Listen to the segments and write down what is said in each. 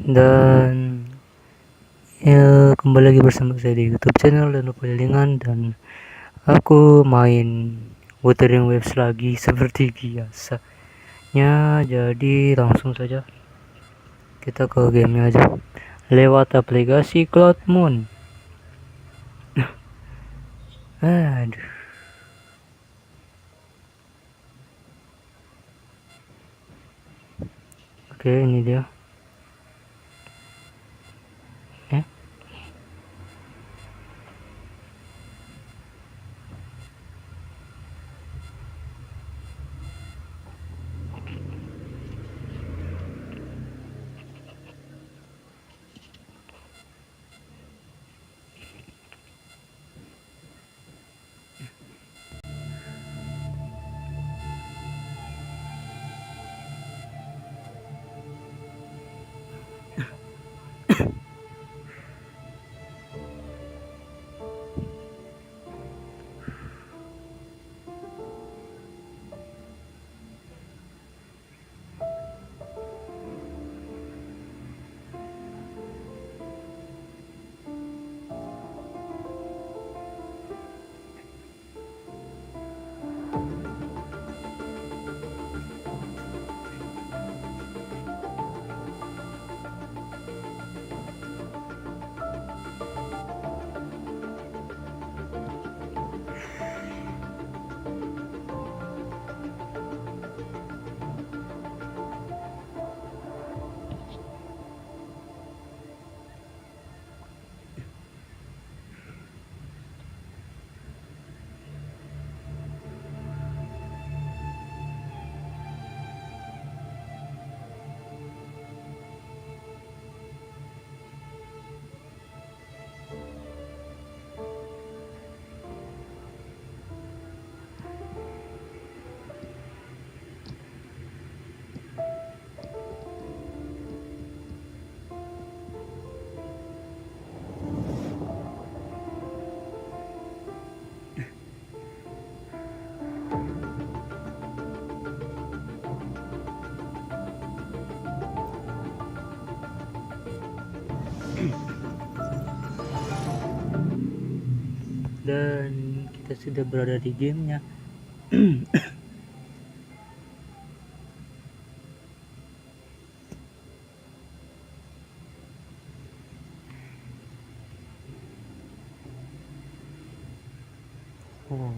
Dan ya, kembali lagi bersama saya di YouTube channel dan Pelingan, dan aku main Wuthering Waves lagi seperti biasanya. Jadi langsung saja kita ke gamenya aja lewat aplikasi Cloud Moon. Aduh. Oke, ini dia. Eh? Dan kita sudah berada di gamenya. Oh.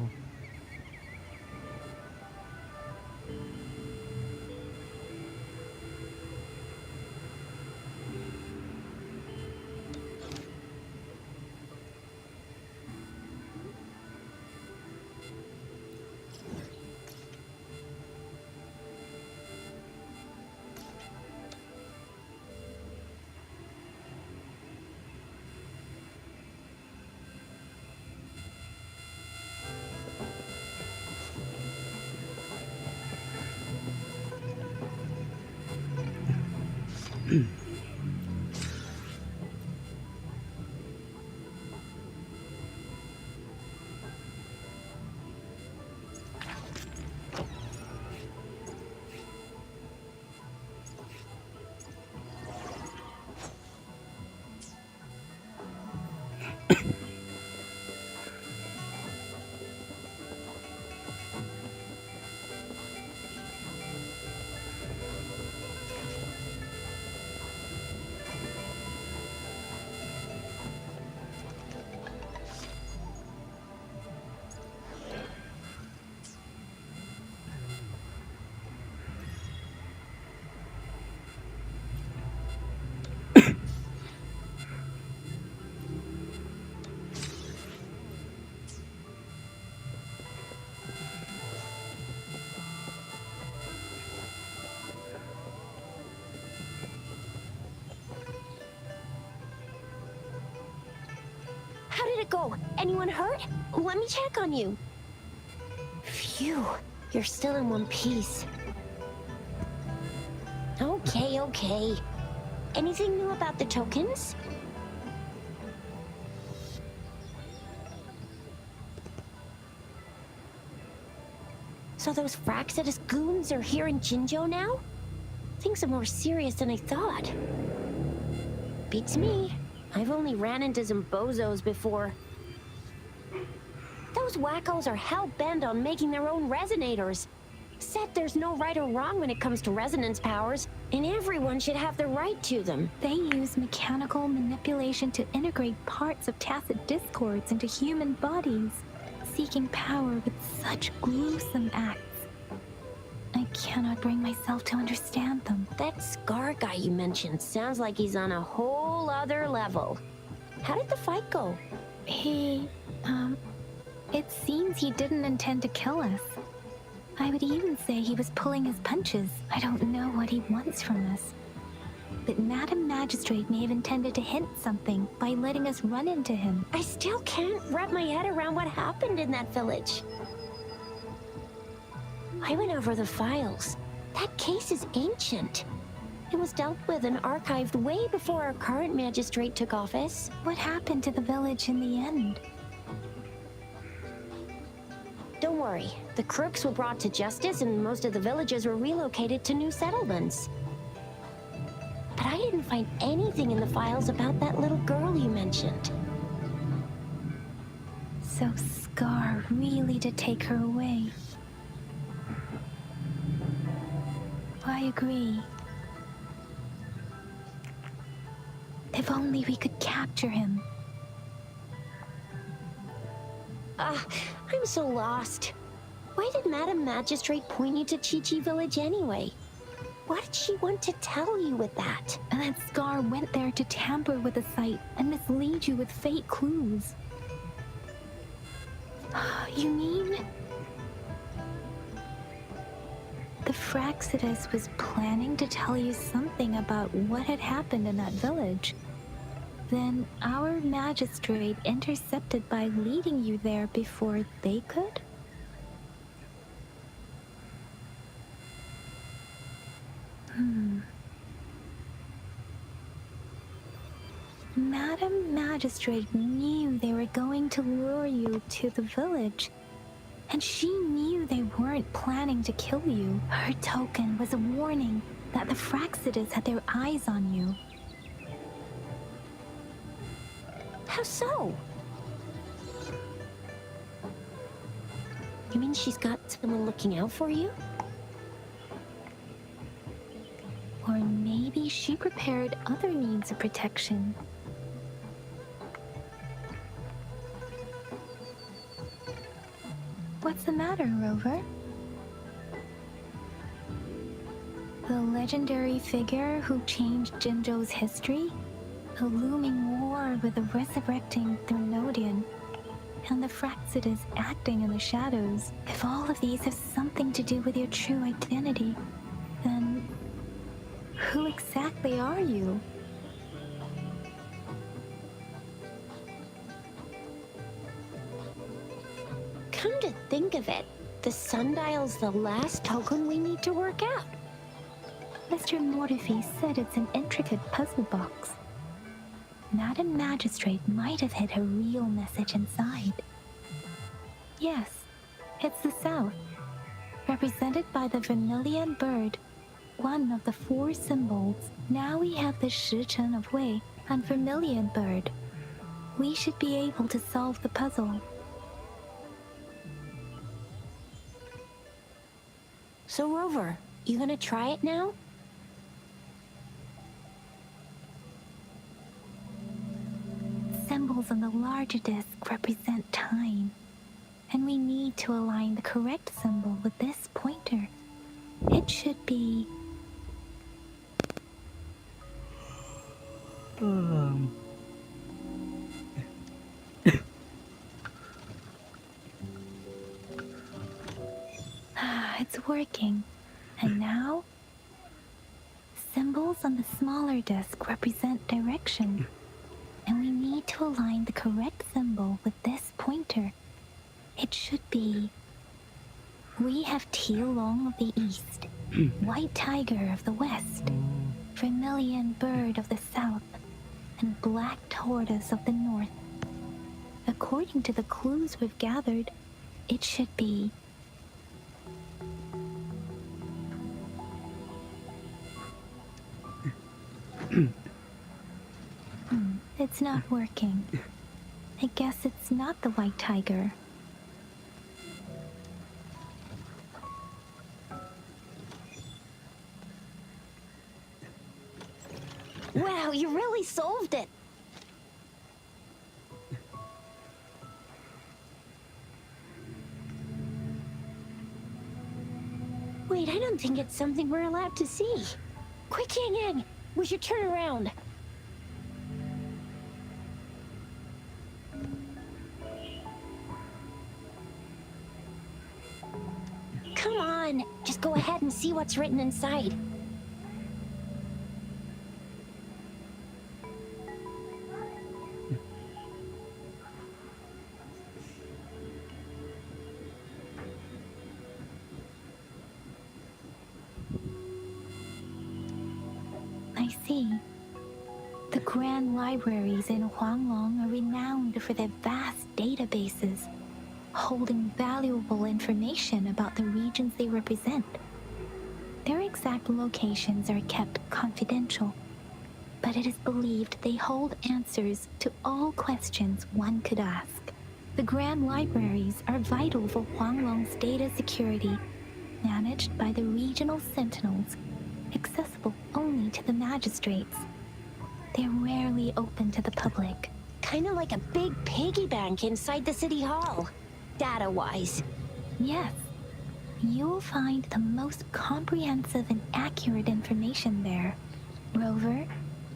How did it go? Anyone hurt? Let me check on you. Phew, you're still in one piece. Okay. Anything new about the tokens? So those Fraxidus goons are here in Jinjo now? Things are more serious than I thought. Beats me. I've only ran into some bozos before. Those wackos are hell-bent on making their own resonators. Said there's no right or wrong when it comes to resonance powers, and everyone should have the right to them. They use mechanical manipulation to integrate parts of tacit discords into human bodies, seeking power with such gruesome acts. I cannot bring myself to understand them. That Scar guy you mentioned sounds like he's on a whole other level. How did the fight go? It seems he didn't intend to kill us. I would even say he was pulling his punches. I don't know what he wants from us. But Madam Magistrate may have intended to hint something by letting us run into him. I still can't wrap my head around what happened in that village. I went over the files. That case is ancient. It was dealt with and archived way before our current magistrate took office. What happened to the village in the end? Don't worry, the crooks were brought to justice and most of the villagers were relocated to new settlements. But I didn't find anything in the files about that little girl you mentioned. So Scar really did take her away. I agree. If only we could capture him. I'm so lost. Why did Madam Magistrate point you to Chi-Chi Village anyway? What did she want to tell you with that? And that Scar went there to tamper with the site and mislead you with fake clues. You mean... the Fraxidus was planning to tell you something about what had happened in that village. Then our magistrate intercepted by leading you there before they could? Madam Magistrate knew they were going to lure you to the village, and she knew they weren't planning to kill you. Her token was a warning that the Fraxidus had their eyes on you. How so? You mean she's got someone looking out for you? Or maybe she prepared other means of protection. What's the matter, Rover? The legendary figure who changed Jinzhou's history? A looming war with the resurrecting Thermodian, and the Fraxidus acting in the shadows. If all of these have something to do with your true identity, then who exactly are you? Come to think of it, the sundial's the last token we need to work out. Mr. Mortefi said it's an intricate puzzle box. Madam Magistrate might have hid a real message inside. Yes, it's the South, represented by the vermilion bird, one of the 4 symbols. Now we have the Shichen of Wei and vermilion bird. We should be able to solve the puzzle. So Rover, you gonna try it now? Symbols on the larger disc represent time, and we need to align the correct symbol with this pointer. It should be... It's working. And now? Symbols on the smaller disc represent direction, and we need to align the correct symbol with this pointer. It should be... We have Tielong of the east, White Tiger of the west, Vermilion Bird of the south, and Black Tortoise of the north. According to the clues we've gathered, it should be... It's not working. I guess it's not the white tiger. Wow, you really solved it. Wait, I don't think it's something we're allowed to see. Quick, Yang Yang, we should turn around. Come on, just go ahead and see what's written inside. I see. The grand libraries in Huanglong are renowned for their vast databases, holding valuable information about the regions they represent. Their exact locations are kept confidential, but it is believed they hold answers to all questions one could ask. The grand libraries are vital for Huanglong's data security, managed by the regional sentinels, accessible only to the magistrates. They're rarely open to the public. Kinda like a big piggy bank inside the city hall, data-wise. Yes, you'll find the most comprehensive and accurate information there. Rover,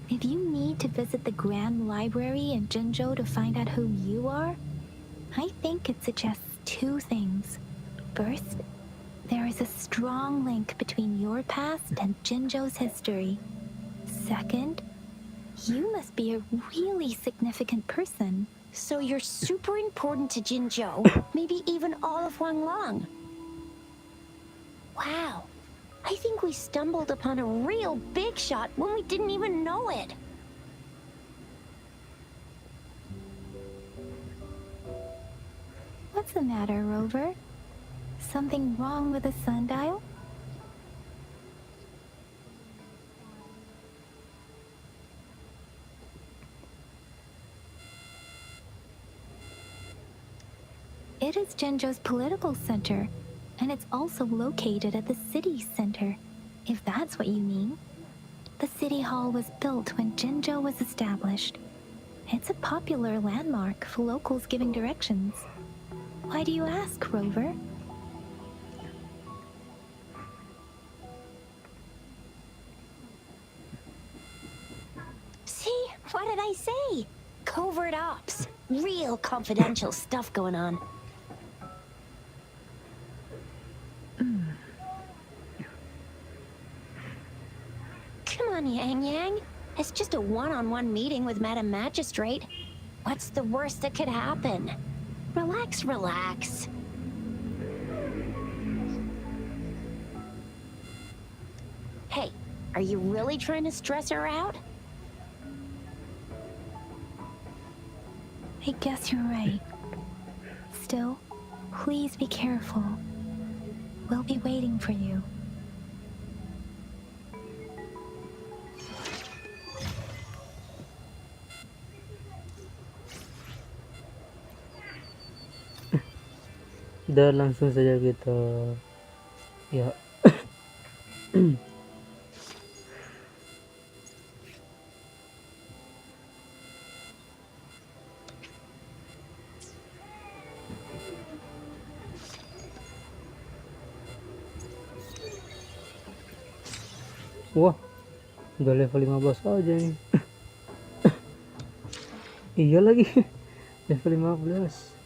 if you need to visit the Grand Library in Jinzhou to find out who you are, I think it suggests two things. First, there is a strong link between your past and Jinzhou's history. Second, you must be a really significant person. So you're super important to Jinzhou, maybe even all of Huanglong. Wow, I think we stumbled upon a real big shot when we didn't even know it. What's the matter, Rover? Something wrong with the sundial? It is Jinzhou's political center, and it's also located at the city center, if that's what you mean. The city hall was built when Jinzhou was established. It's a popular landmark for locals giving directions. Why do you ask, Rover? See, what did I say? Covert ops. Real confidential stuff going on. Come on, Yang Yang. It's just a one-on-one meeting with Madam Magistrate. What's the worst that could happen? Relax, relax. Hey, are you really trying to stress her out? I guess you're right. Still, please be careful. We'll be waiting for you. Dan langsung saja kita ya wah, udah level 15 aja nih. Iya lagi. Level 15.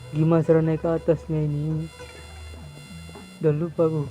Gimana cara naik ke atasnya ini? Udah lupa aku.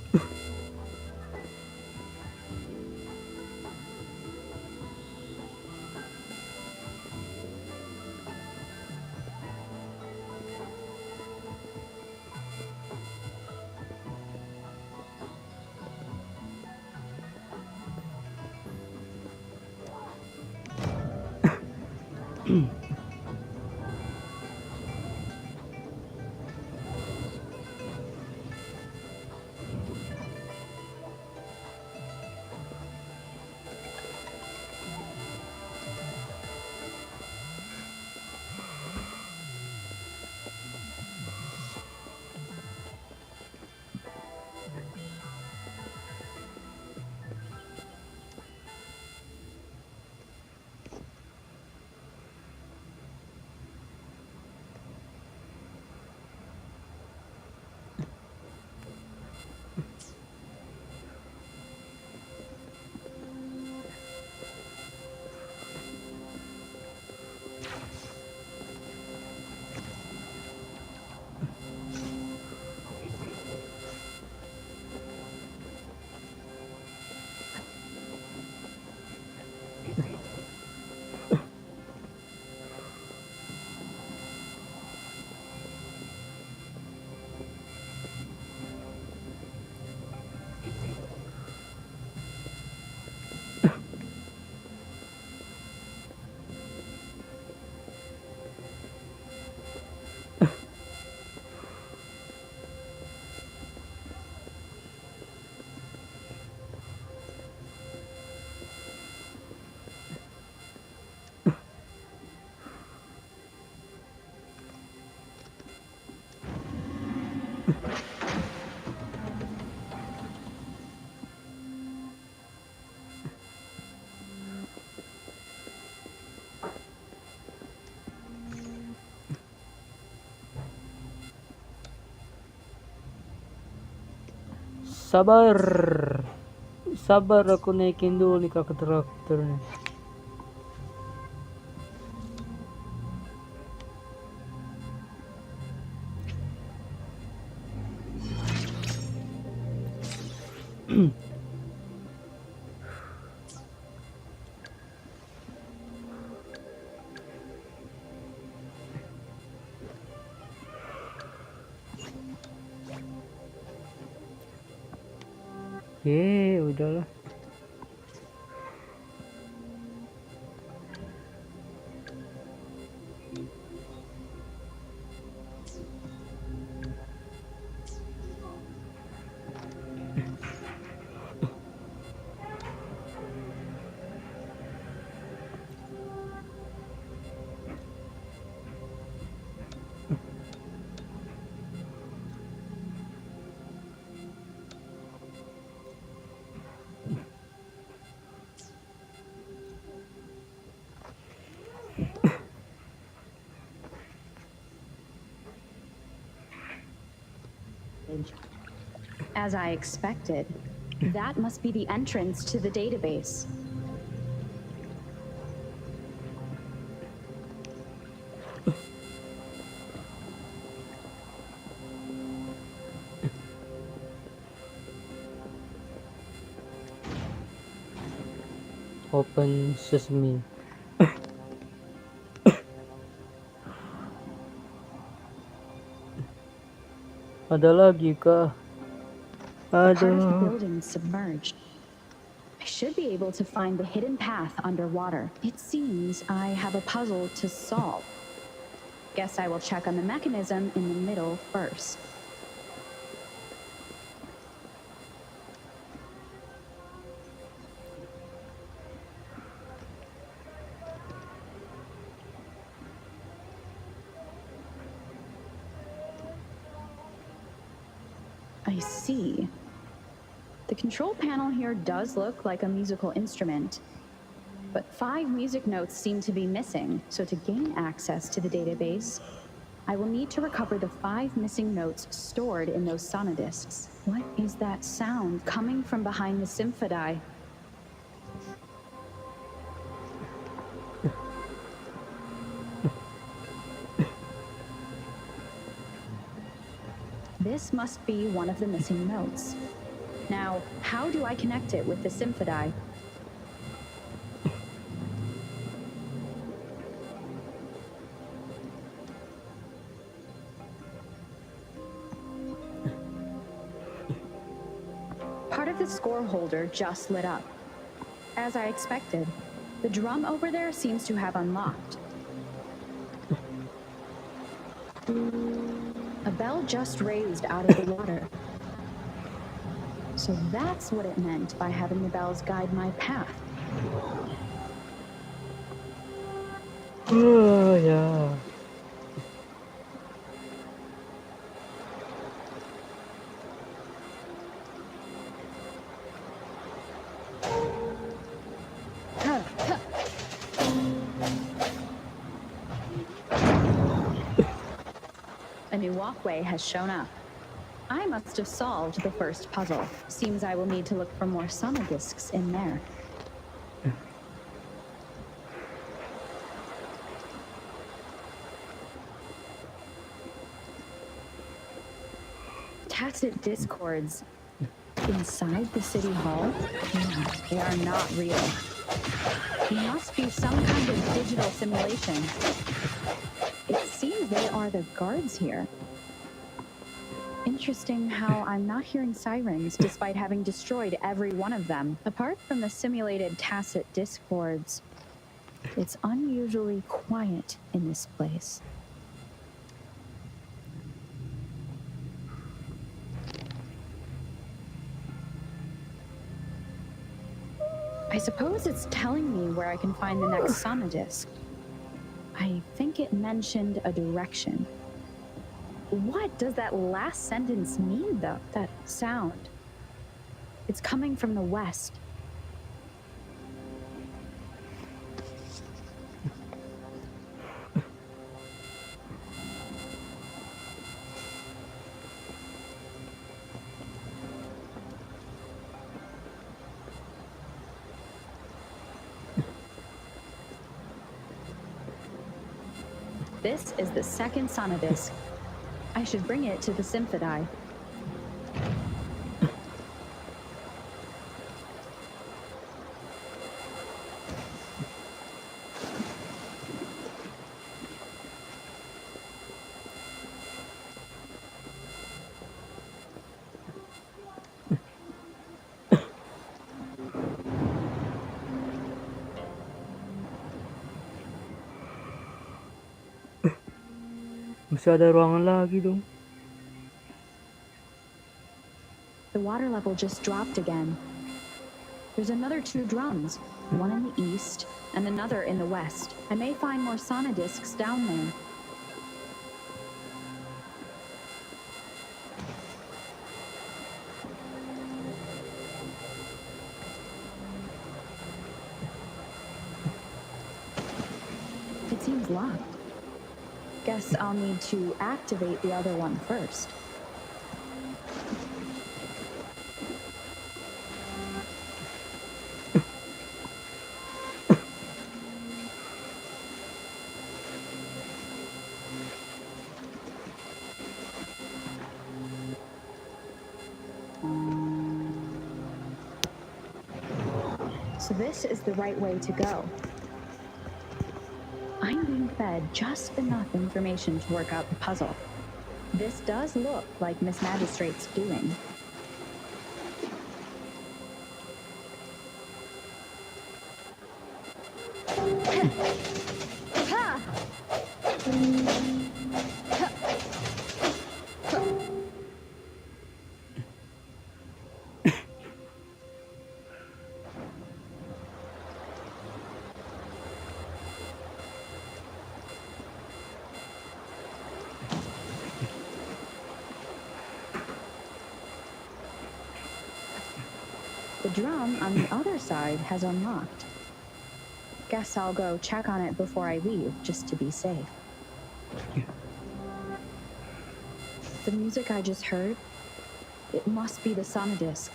Sabar. Sabar aku naikin dulu nih kakak traktornya. Udahlah. As I expected, that must be the entrance to the database. Open sesame. Ada lagi kah? Part of the Aduh. building is submerged. I should be able to find the hidden path underwater. It seems I have a puzzle to solve. Guess I will check on the mechanism in the middle first. I see. The control panel here does look like a musical instrument, but 5 music notes seem to be missing, so to gain access to the database, I will need to recover the 5 missing notes stored in those sonodiscs. What is that sound coming from behind the symphodi? This must be one of the missing notes. Now, how do I connect it with the symphodi? Part of the score holder just lit up. As I expected, the drum over there seems to have unlocked. A bell just raised out of the water. So that's what it meant by having the bells guide my path. Oh, yeah. A new walkway has shown up. I must have solved the first puzzle. Seems I will need to look for more sonodiscs in there. Tacit discords inside the city hall? No, they are not real. They must be some kind of digital simulation. It seems they are the guards here. Interesting how I'm not hearing sirens despite having destroyed every one of them. Apart from the simulated tacit discords, it's unusually quiet in this place. I suppose it's telling me where I can find the next sonodisc. I think it mentioned a direction. What does that last sentence mean, though? That sound. It's coming from the west. This is the second sonodisc. I should bring it to the symphodi. Masih ada ruangan lagi dong. The water level just dropped again. There's another 2 drums, one in the east and another in the west. I may find more sonodiscs down there. It seems locked. Guess I'll need to activate the other one first. So this is the right way to go. I'm being fed just enough information to work out the puzzle. This does look like Miss Magistrate's doing. The drum on the other side has unlocked. Guess I'll go check on it before I leave, just to be safe. The music I just heard, it must be the sonodisc.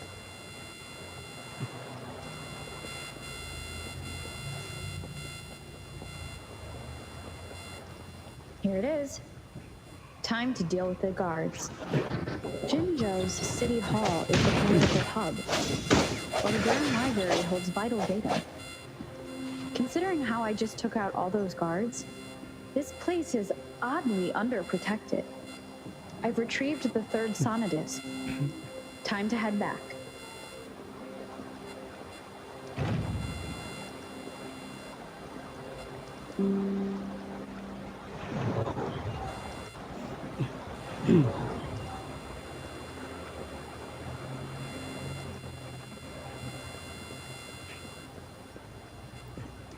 Here it is. Time to deal with the guards. Jinzhou's city hall is the political hub, while the Grand Library holds vital data. Considering how I just took out all those guards, this place is oddly underprotected. I've retrieved the third sonodisc. Time to head back.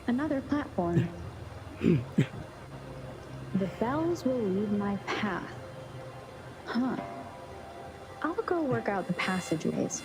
Another platform. The bells will lead my path. Huh. I'll go work out the passageways.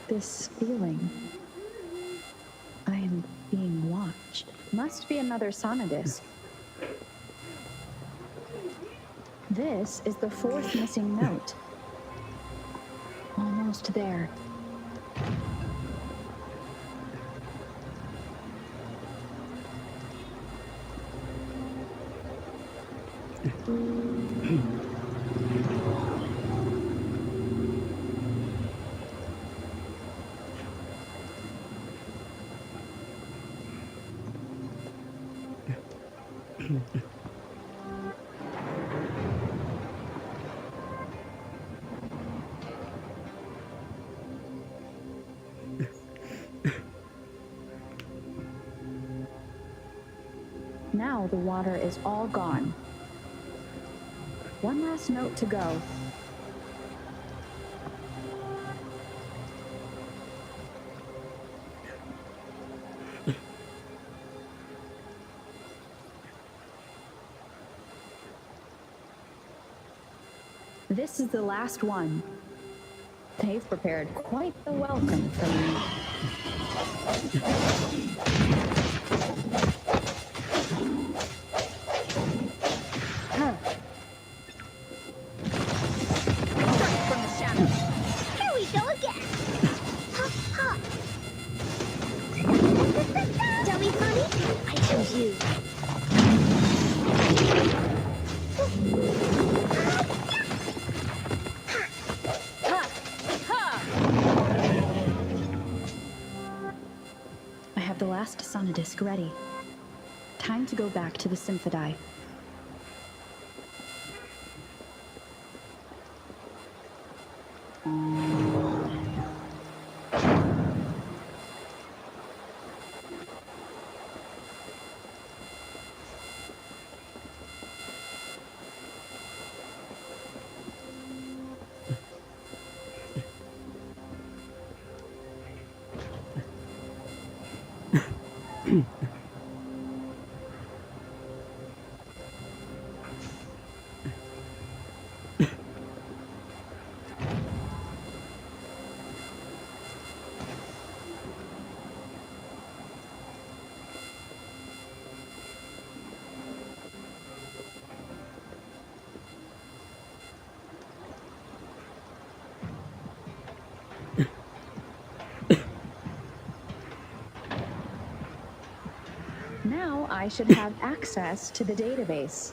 This feeling. I am being watched. Must be another sonodisc. This is the fourth missing note. Almost there. Now the water is all gone. One last note to go. This is the last one. They've prepared quite the welcome for me. From the shadows. Here we go again. Ha ha. Dummy funny? I chose you. I have the last sonodisc ready. Time to go back to the Symphodi. Now I should have access to the database.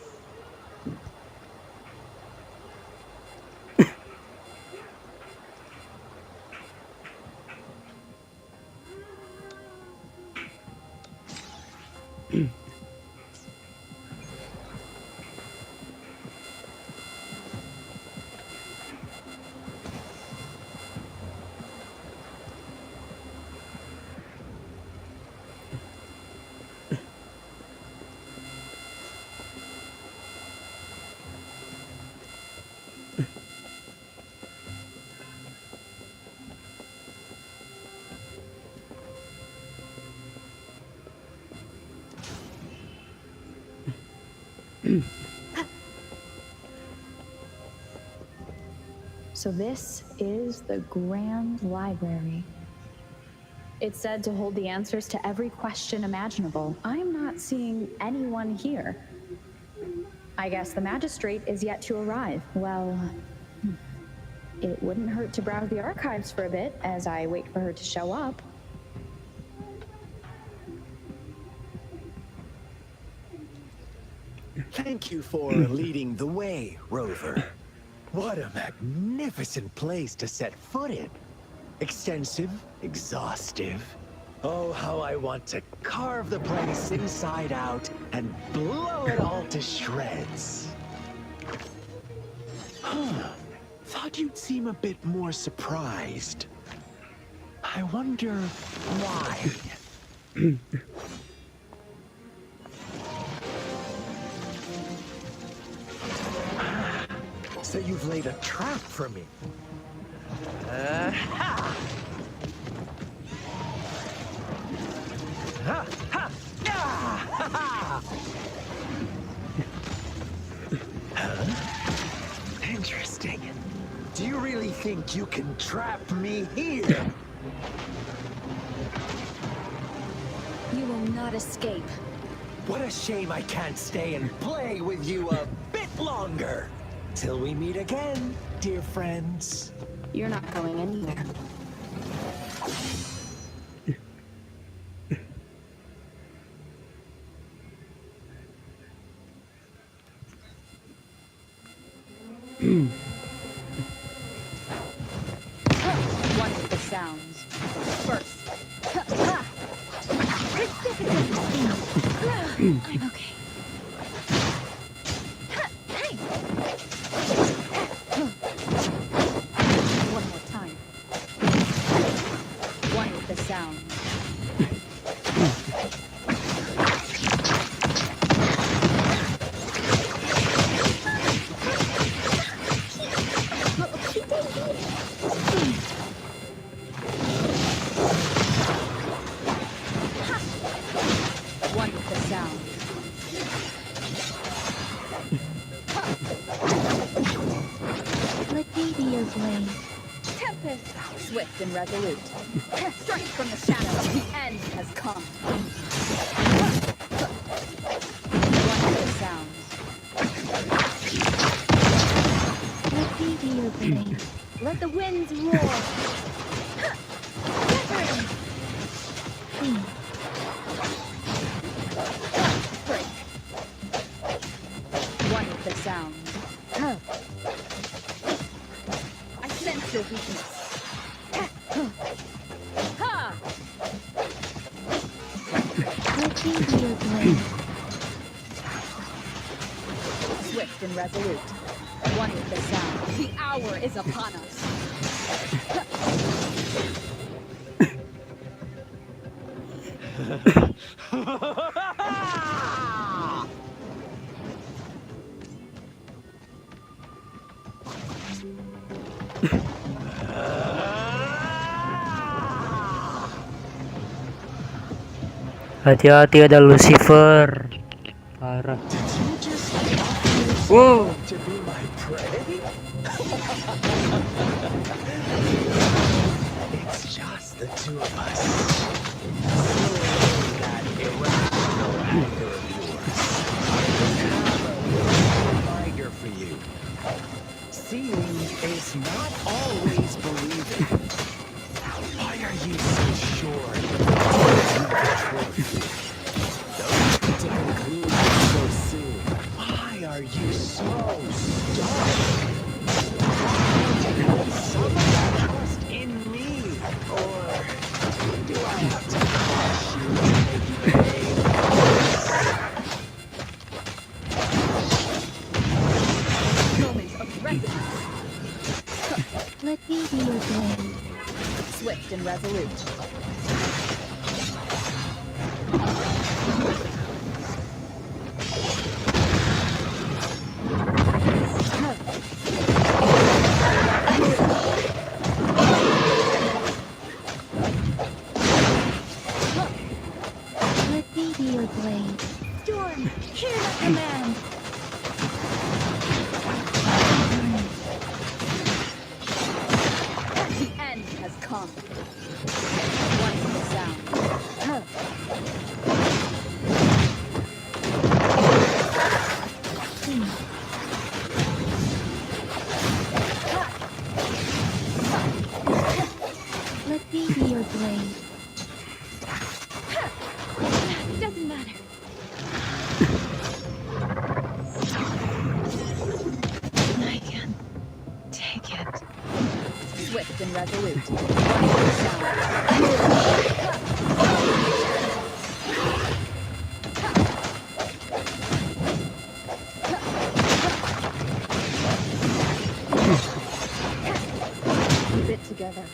So this is the Grand Library. It's said to hold the answers to every question imaginable. I'm not seeing anyone here. I guess the magistrate is yet to arrive. Well, it wouldn't hurt to browse the archives for a bit as I wait for her to show up. Thank you for leading the way, Rover. What a magnificent place to set foot in. Extensive, exhaustive. Oh, how I want to carve the place inside out and blow it all to shreds. Thought you'd seem a bit more surprised. I wonder why. So you've laid a trap for me. Ha! Ha! Ha! Ah! Ha! Ha! Huh? Interesting. Do you really think you can trap me here? You will not escape. What a shame I can't stay and play with you a bit longer. Till we meet again, dear friends. You're not going anywhere. One of the sounds. First. I'm okay. One more time. One with the sound. One with the sound. Let me be your blade. Tempest! Swift and resolute. Strike from the shadows. The end has come. One with the sound. Let me be your blade. Let the winds roar. Wuthering! Break. One with the sound. I sense your weakness. Ha! Let me be your blade. Swift and resolute. One with the sound. The hour is upon us. Hati-hati ada Lucifer. Parah. Did you just offer yourself Whoa. up to be my prey? It's just the two of us. Slowing that irrational anger of yours. I have a reminder for you. Seeing is not always believing. Why are you so sure you control me? Don't come to conclusions so soon. Why are you so stark? Do you have some of that trust in me? Or do I have to crush you to make you pay? Moment of resonance. Let me be your blade. Swift and resolute. Let me be your blade. Storm, hear the command. blade. Doesn't matter. I can take it. Swift and resolute. Wonderful sound. Keep it together.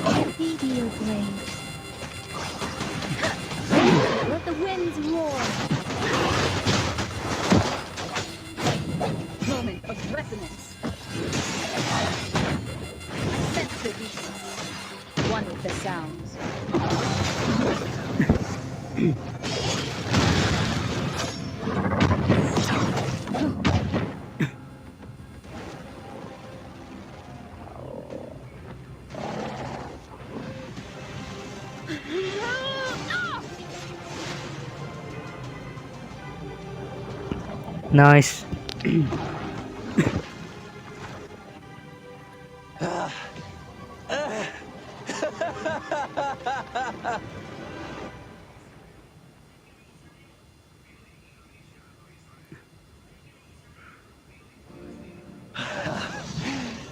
Heavy your blade. Let the winds roar. Moment of resonance. Sense the beat. One with the sounds. Nice.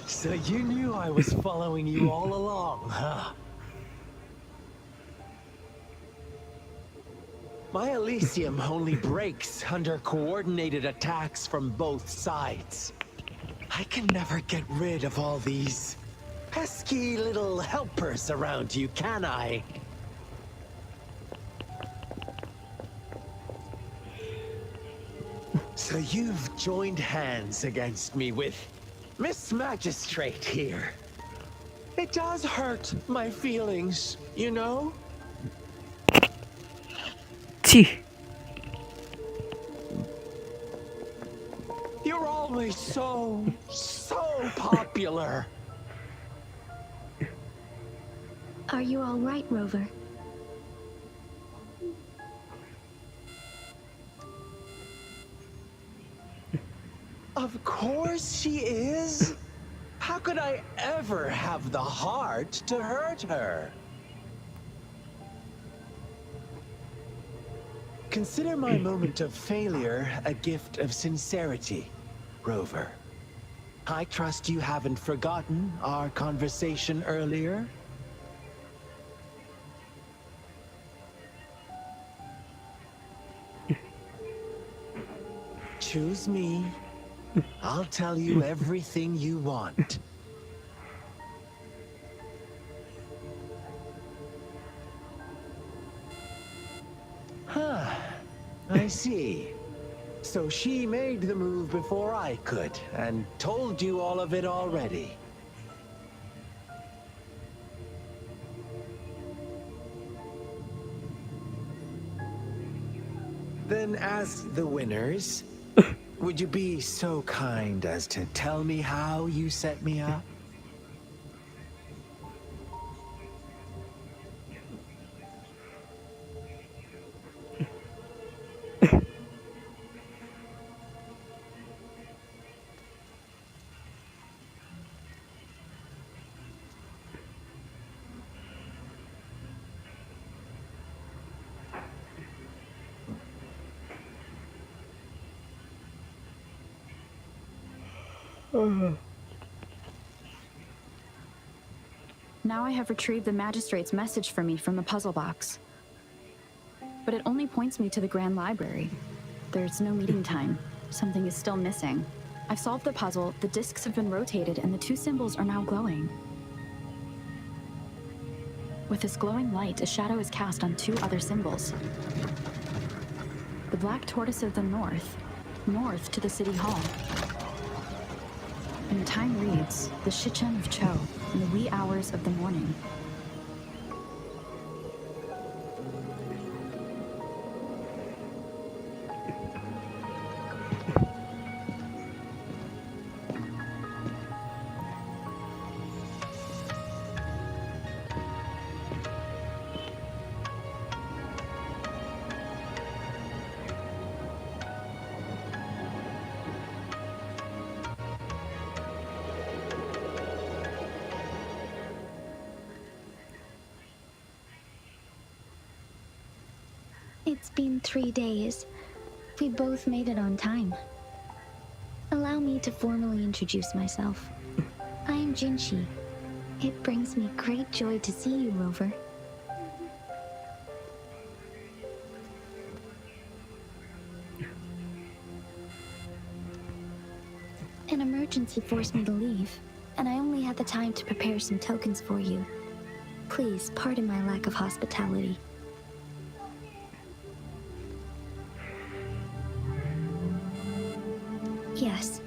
So you knew I was following you all along, huh? My Elysium only breaks under coordinated attacks from both sides. I can never get rid of all these pesky little helpers around you, can I? So you've joined hands against me with Miss Magistrate here. It does hurt my feelings, you know? Tch. You're always so popular. Are you all right, Rover? Of course she is. How could I ever have the heart to hurt her? Consider my moment of failure a gift of sincerity, Rover. I trust you haven't forgotten our conversation earlier. Choose me. I'll tell you everything you want. Huh. I see. So she made the move before I could, and told you all of it already. Then as the winners, would you be so kind as to tell me how you set me up? Now I have retrieved the magistrate's message for me from the puzzle box. But it only points me to the Grand Library. There's no meeting time. Something is still missing. I've solved the puzzle, the discs have been rotated, and the two symbols are now glowing. With this glowing light, a shadow is cast on two other symbols. The black tortoise of the north to the city hall. And the time reads, the Shichen of Cho, in the wee hours of the morning. It's been 3 days. We both made it on time. Allow me to formally introduce myself. I am Jinshi. It brings me great joy to see you, Rover. An emergency forced me to leave, and I only had the time to prepare some tokens for you. Please pardon my lack of hospitality. Yes,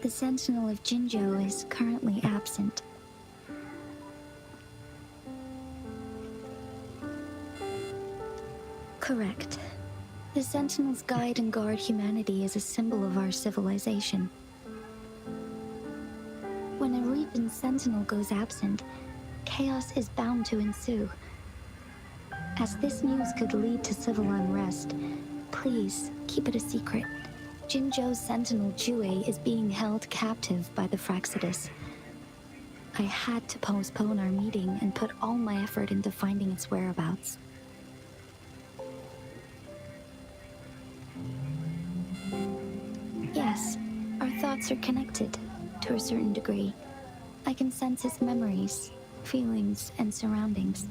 the Sentinel of Jinzhou is currently absent. Correct. The Sentinels guide and guard humanity as a symbol of our civilization. When a region's Sentinel goes absent, chaos is bound to ensue. As this news could lead to civil unrest, please keep it a secret. Jinzhou's Sentinel Jue is being held captive by the Fraxidus. I had to postpone our meeting and put all my effort into finding its whereabouts. Yes, our thoughts are connected, to a certain degree. I can sense his memories, feelings, and surroundings,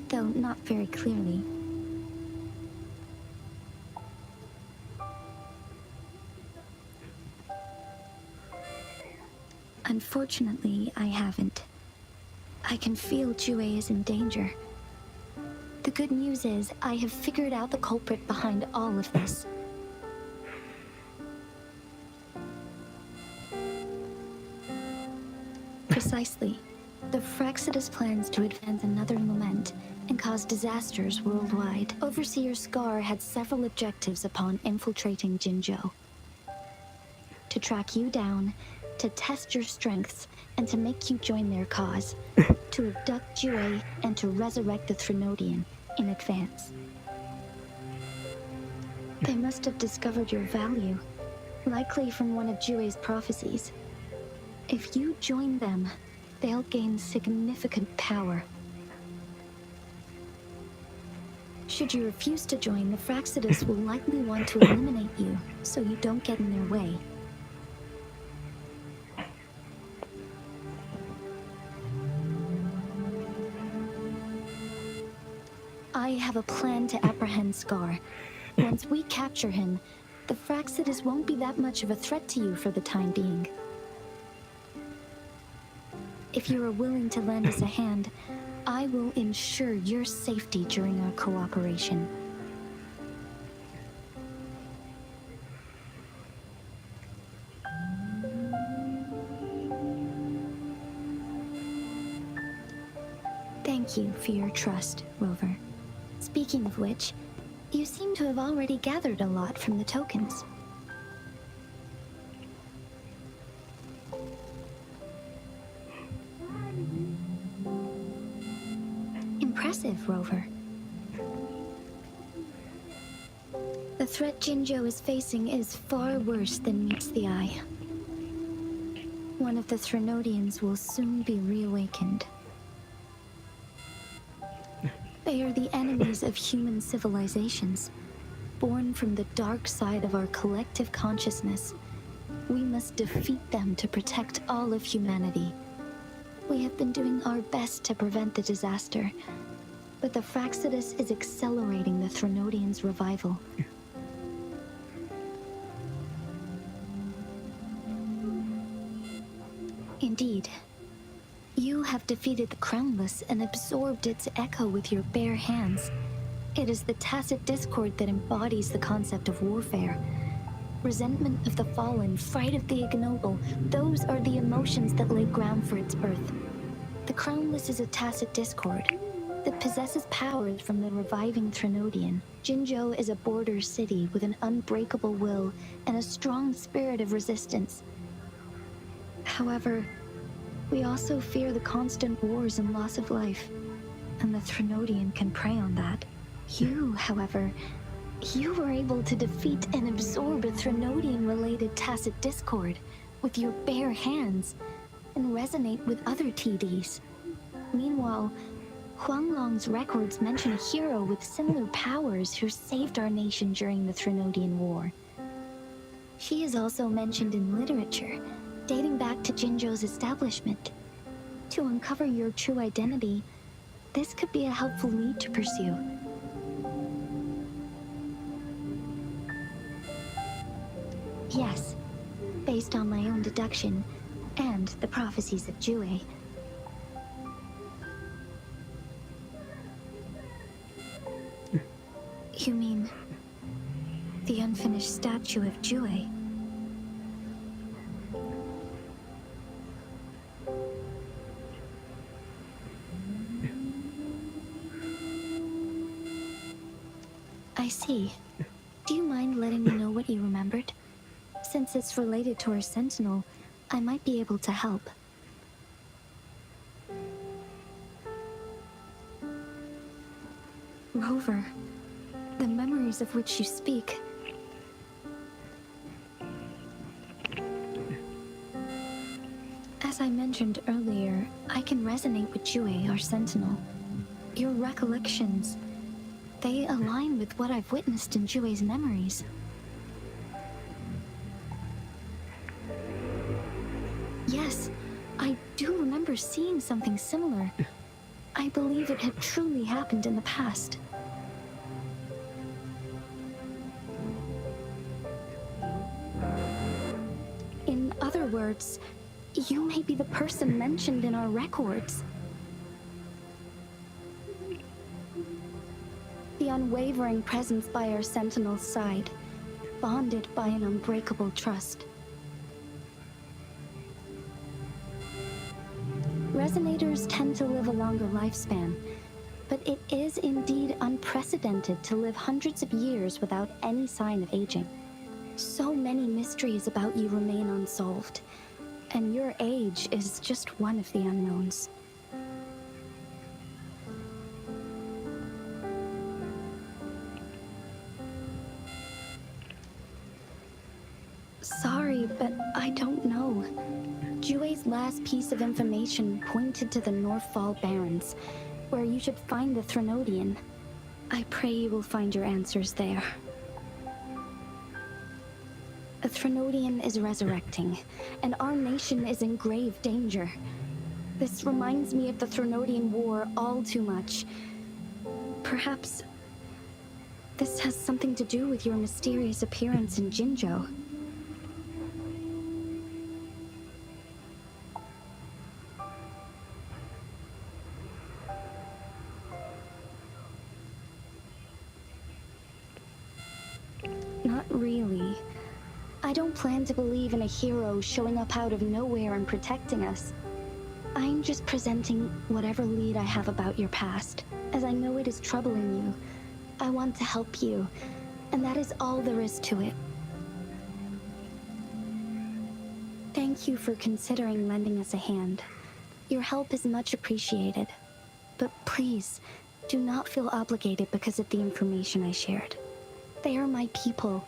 though not very clearly. Unfortunately, I haven't. I can feel Jue is in danger. The good news is, I have figured out the culprit behind all of this. Precisely. The Fraxidus plans to advance another lament and cause disasters worldwide. Overseer Scar had several objectives upon infiltrating Jinzhou. To track you down, to test your strengths, and to make you join their cause. To abduct Jue and to resurrect the Threnodian in advance. They must have discovered your value, likely from one of Jue's prophecies. If you join them, they'll gain significant power. Should you refuse to join, the Fraxidus will likely want to eliminate you, so you don't get in their way. I have a plan to apprehend Scar. Once we capture him, the Fraxidus won't be that much of a threat to you for the time being. If you are willing to lend us a hand, I will ensure your safety during our cooperation. Thank you for your trust, Rover. Speaking of which, you seem to have already gathered a lot from the tokens. Impressive, Rover. The threat Jinzhou is facing is far worse than meets the eye. One of the Threnodians will soon be reawakened. They are the enemies of human civilizations, born from the dark side of our collective consciousness. We must defeat them to protect all of humanity. We have been doing our best to prevent the disaster, but the Fraxidus is accelerating the Threnodians' revival. Indeed. You have defeated the Crownless and absorbed its echo with your bare hands. It is the tacit discord that embodies the concept of warfare. Resentment of the fallen, fright of the ignoble, those are the emotions that lay ground for its birth. The Crownless is a tacit discord that possesses powers from the reviving Threnodian. Jinzhou is a border city with an unbreakable will and a strong spirit of resistance. However, we also fear the constant wars and loss of life, and the Threnodian can prey on that. You, however, you were able to defeat and absorb a Threnodian-related tacit discord with your bare hands and resonate with other TDs. Meanwhile, Huanglong's records mention a hero with similar powers who saved our nation during the Trinodian War. She is also mentioned in literature, dating back to Jinzhou's establishment. To uncover your true identity, this could be a helpful lead to pursue. Yes, based on my own deduction and the prophecies of Jue. You mean the unfinished statue of Jue? I see. Do you mind letting me know what you remembered? Since it's related to our sentinel, I might be able to help. Rover, the memories of which you speak. As I mentioned earlier, I can resonate with Jue, our sentinel. Your recollections, they align with what I've witnessed in Jue's memories. Yes, I do remember seeing something similar. I believe it had truly happened in the past. In other words, you may be the person mentioned in our records. The unwavering presence by our sentinel's side, bonded by an unbreakable trust. Resonators tend to live a longer lifespan, but it is indeed unprecedented to live hundreds of years without any sign of aging. So many mysteries about you remain unsolved, and your age is just one of the unknowns. Sorry, but I don't know. Jue's last piece of information pointed to the Northfall Barrens, where you should find the Trinodian. I pray you will find your answers there. The Trinodian is resurrecting, and our nation is in grave danger. This reminds me of the Trinodian War all too much. Perhaps this has something to do with your mysterious appearance in Jinzhou. Not really. I don't plan to believe in a hero showing up out of nowhere and protecting us. I'm just presenting whatever lead I have about your past, as I know it is troubling you. I want to help you, and that is all there is to it. Thank you for considering lending us a hand. Your help is much appreciated. But please, do not feel obligated because of the information I shared. They are my people,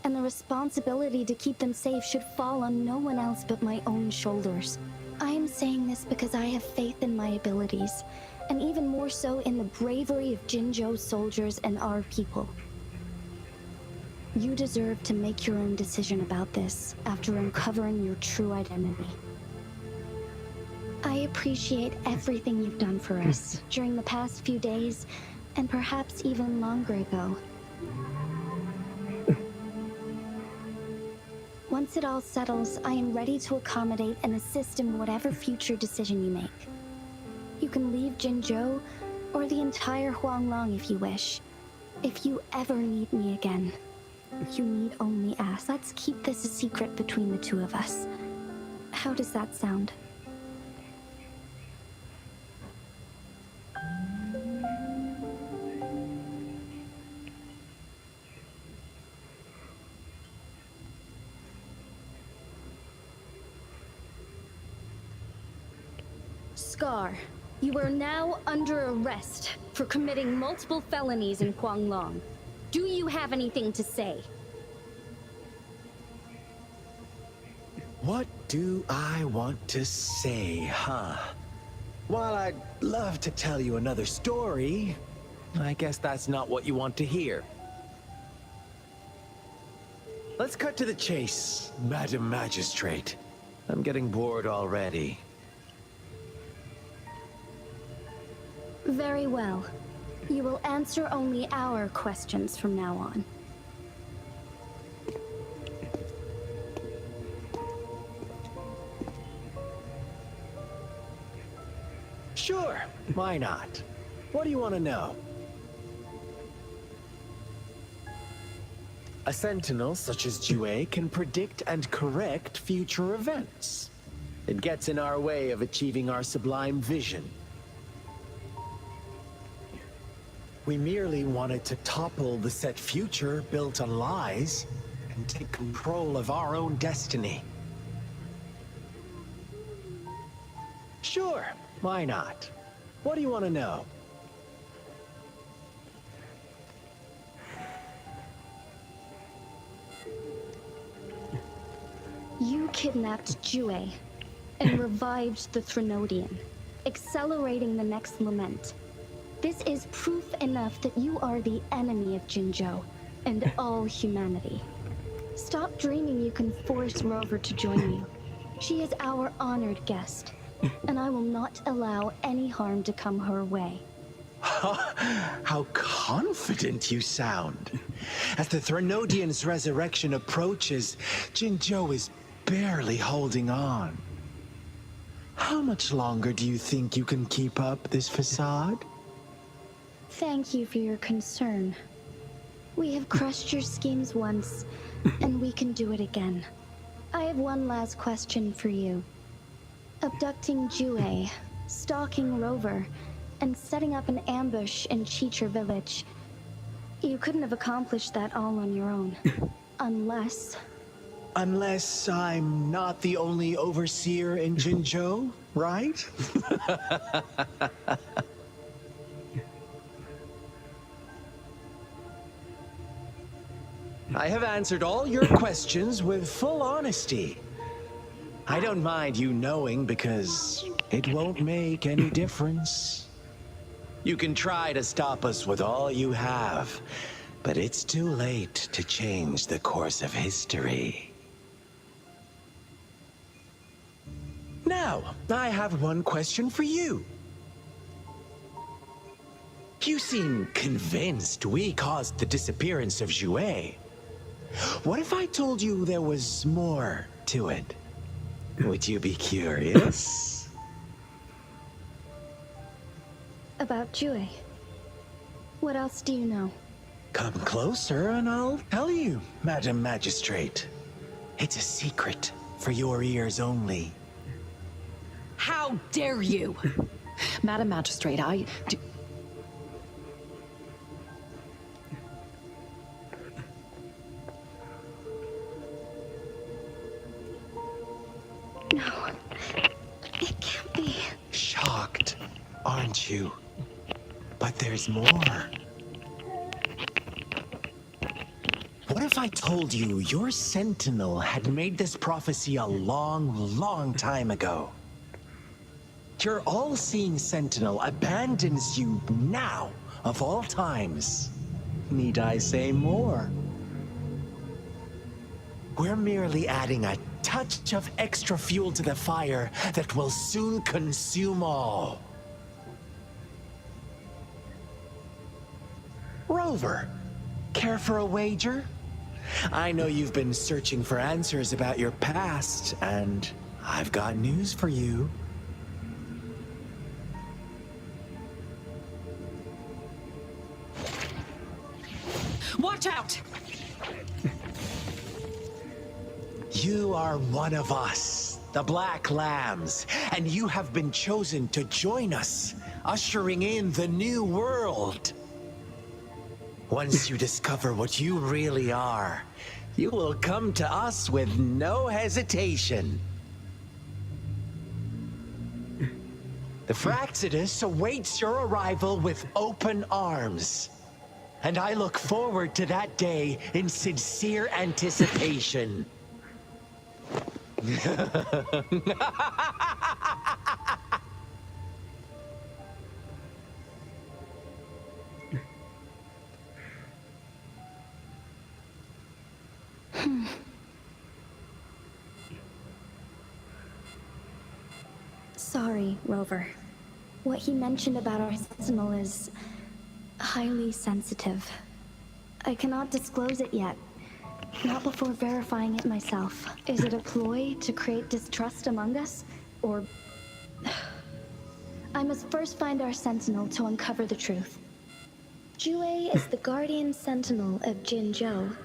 and the responsibility to keep them safe should fall on no one else but my own shoulders. I am saying this because I have faith in my abilities, and even more so in the bravery of Jinzhou's soldiers and our people. You deserve to make your own decision about this after uncovering your true identity. I appreciate everything you've done for us during the past few days, and perhaps even longer ago. Once it all settles, I am ready to accommodate and assist in whatever future decision you make. You can leave Jinzhou, or the entire Huanglong if you wish. If you ever need me again, you need only ask. Let's keep this a secret between the two of us. How does that sound? Scar, you are now under arrest for committing multiple felonies in Huanglong. Do you have anything to say? What do I want to say, huh? While I'd love to tell you another story, I guess that's not what you want to hear. Let's cut to the chase, Madam Magistrate. I'm getting bored already. Very well. You will answer only our questions from now on. Sure, why not? What do you want to know? A sentinel such as Jue can predict and correct future events. It gets in our way of achieving our sublime vision. We merely wanted to topple the set future built on lies and take control of our own destiny. Sure, why not? What do you want to know? You kidnapped Jue and revived the Threnodian, accelerating the next lament. This is proof enough that you are the enemy of Jinzhou and all humanity. Stop dreaming you can force Rover to join you. She is our honored guest, and I will not allow any harm to come her way. How confident you sound. As the Threnodian's resurrection approaches, Jinzhou is barely holding on. How much longer do you think you can keep up this facade? Thank you for your concern. We have crushed your schemes once, and we can do it again. I have one last question for you. Abducting Jue, stalking Rover, and setting up an ambush in Cheecher village. You couldn't have accomplished that all on your own. Unless... Unless I'm not the only overseer in Jinzhou, right? I have answered all your questions with full honesty. I don't mind you knowing because it won't make any difference. You can try to stop us with all you have, but it's too late to change the course of history. Now, I have one question for you. You seem convinced we caused the disappearance of Jue. What if I told you there was more to it? Would you be curious? About Jue. What else do you know? Come closer and I'll tell you, Madam Magistrate. It's a secret for your ears only. How dare you? Madam Magistrate, No, it can't be. Shocked, aren't you? But there's more. What if I told you your sentinel had made this prophecy a long, long time ago? Your all-seeing sentinel abandons you now, of all times. Need I say more? We're merely adding a touch of extra fuel to the fire that will soon consume all. Rover, care for a wager? I know you've been searching for answers about your past, and I've got news for you. Watch out! You are one of us, the Black Lambs, and you have been chosen to join us, ushering in the new world. Once you discover what you really are, you will come to us with no hesitation. The Fraxidus awaits your arrival with open arms. And I look forward to that day in sincere anticipation. Sorry, Rover. What he mentioned about our sentinel is highly sensitive. I cannot disclose it yet. Not before verifying it myself. Is it a ploy to create distrust among us? Or... I must first find our sentinel to uncover the truth. Jue is the guardian sentinel of Jinzhou.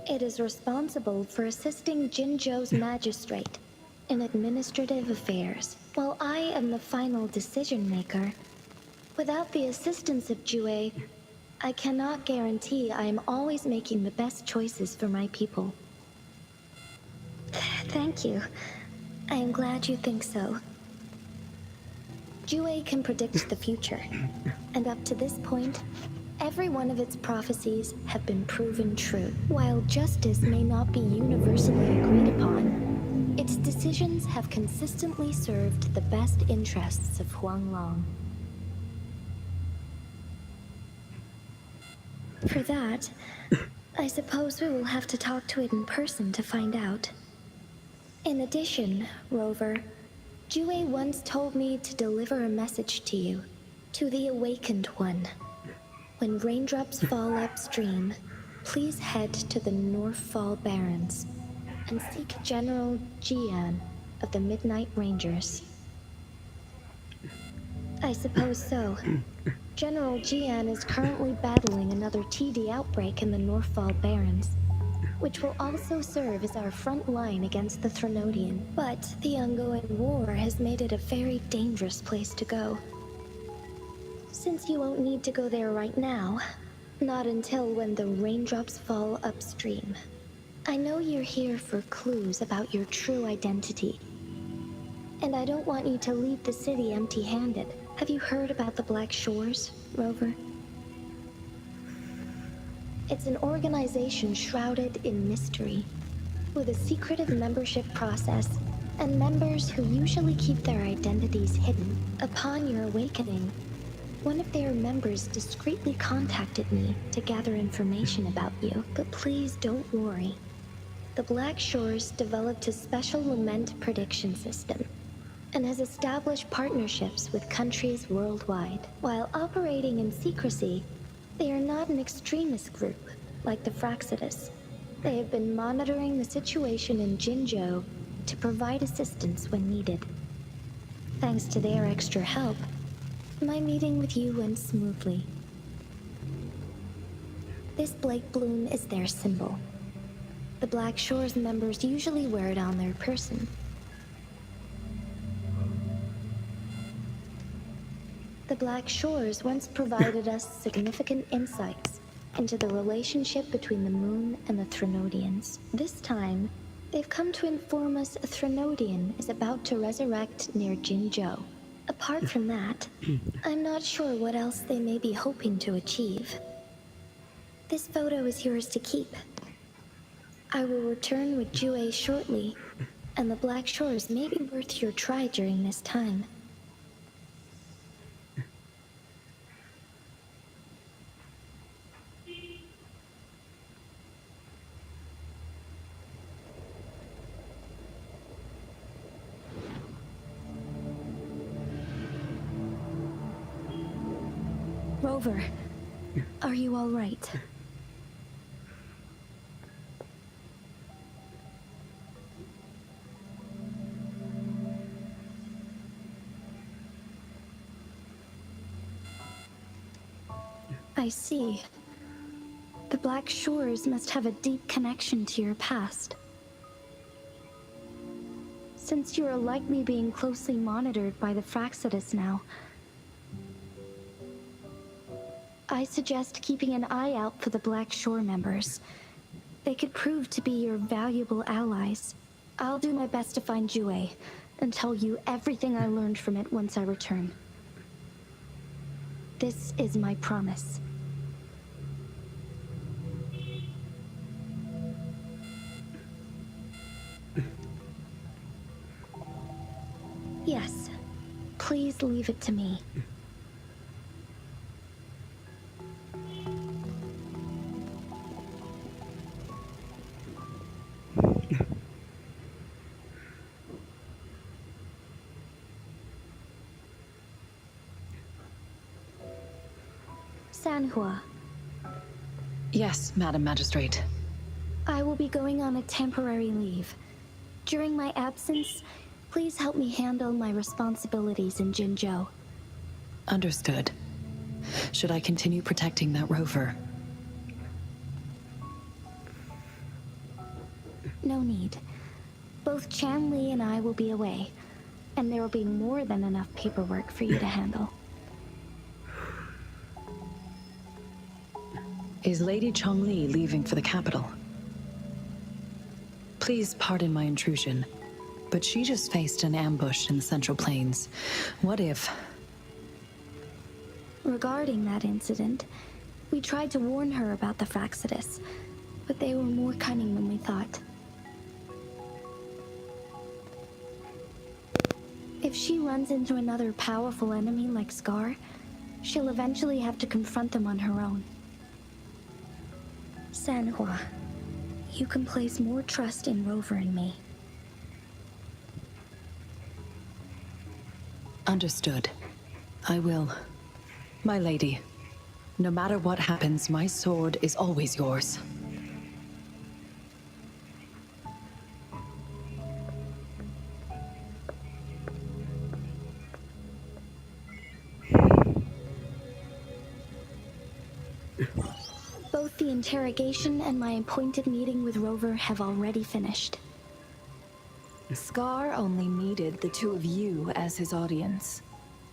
It is responsible for assisting Jinzhou's magistrate in administrative affairs, while I am the final decision maker. Without the assistance of Jue, I cannot guarantee I am always making the best choices for my people. Thank you. I am glad you think so. Jue can predict the future, and up to this point, every one of its prophecies have been proven true. While justice may not be universally agreed upon, its decisions have consistently served the best interests of Huanglong. For that, I suppose we will have to talk to it in person to find out. In addition, Rover, Jue once told me to deliver a message to you, to the Awakened One. When raindrops fall upstream, please head to the Northfall Barrens and seek General Jian of the Midnight Rangers. I suppose so. General Jian is currently battling another TD outbreak in the Northfall Barrens, which will also serve as our front line against the Threnodian. But the ongoing war has made it a very dangerous place to go. Since you won't need to go there right now, not until when the raindrops fall upstream. I know you're here for clues about your true identity. And I don't want you to leave the city empty-handed. Have you heard about the Black Shores, Rover? It's an organization shrouded in mystery, with a secretive membership process, and members who usually keep their identities hidden. Upon your awakening, one of their members discreetly contacted me to gather information about you. But please don't worry. The Black Shores developed a special lament prediction system and has established partnerships with countries worldwide. While operating in secrecy, they are not an extremist group like the Fraxidus. They have been monitoring the situation in Jinzhou to provide assistance when needed. Thanks to their extra help, my meeting with you went smoothly. This Blake Bloom is their symbol. The Black Shores members usually wear it on their person. The Black Shores once provided us significant insights into the relationship between the moon and the Threnodians. This time, they've come to inform us a Threnodian is about to resurrect near Jinzhou. Apart from that, I'm not sure what else they may be hoping to achieve. This photo is yours to keep. I will return with Jue shortly, and the Black Shores may be worth your try during this time. Rover, are you all right? I see. The Black Shores must have a deep connection to your past. Since you are likely being closely monitored by the Fraxidus now, I suggest keeping an eye out for the Black Shore members. They could prove to be your valuable allies. I'll do my best to find Jue and tell you everything I learned from it once I return. This is my promise. Yes, please leave it to me. Sanhua, Yes, Madam Magistrate. I will be going on a temporary leave. During my absence, please help me handle my responsibilities in Jinzhou. Understood. Should I continue protecting that rover? No need. Both Chanli and I will be away, and there will be more than enough paperwork for you to handle. Is Lady Chongli leaving for the capital? Please pardon my intrusion, but she just faced an ambush in the Central Plains. What if... Regarding that incident, we tried to warn her about the Fraxidus, but they were more cunning than we thought. If she runs into another powerful enemy like Scar, she'll eventually have to confront them on her own. Sanhua, you can place more trust in Rover and me. Understood. I will. My lady, no matter what happens, my sword is always yours. Both the interrogation and my appointed meeting with Rover have already finished. Scar only needed the two of you as his audience.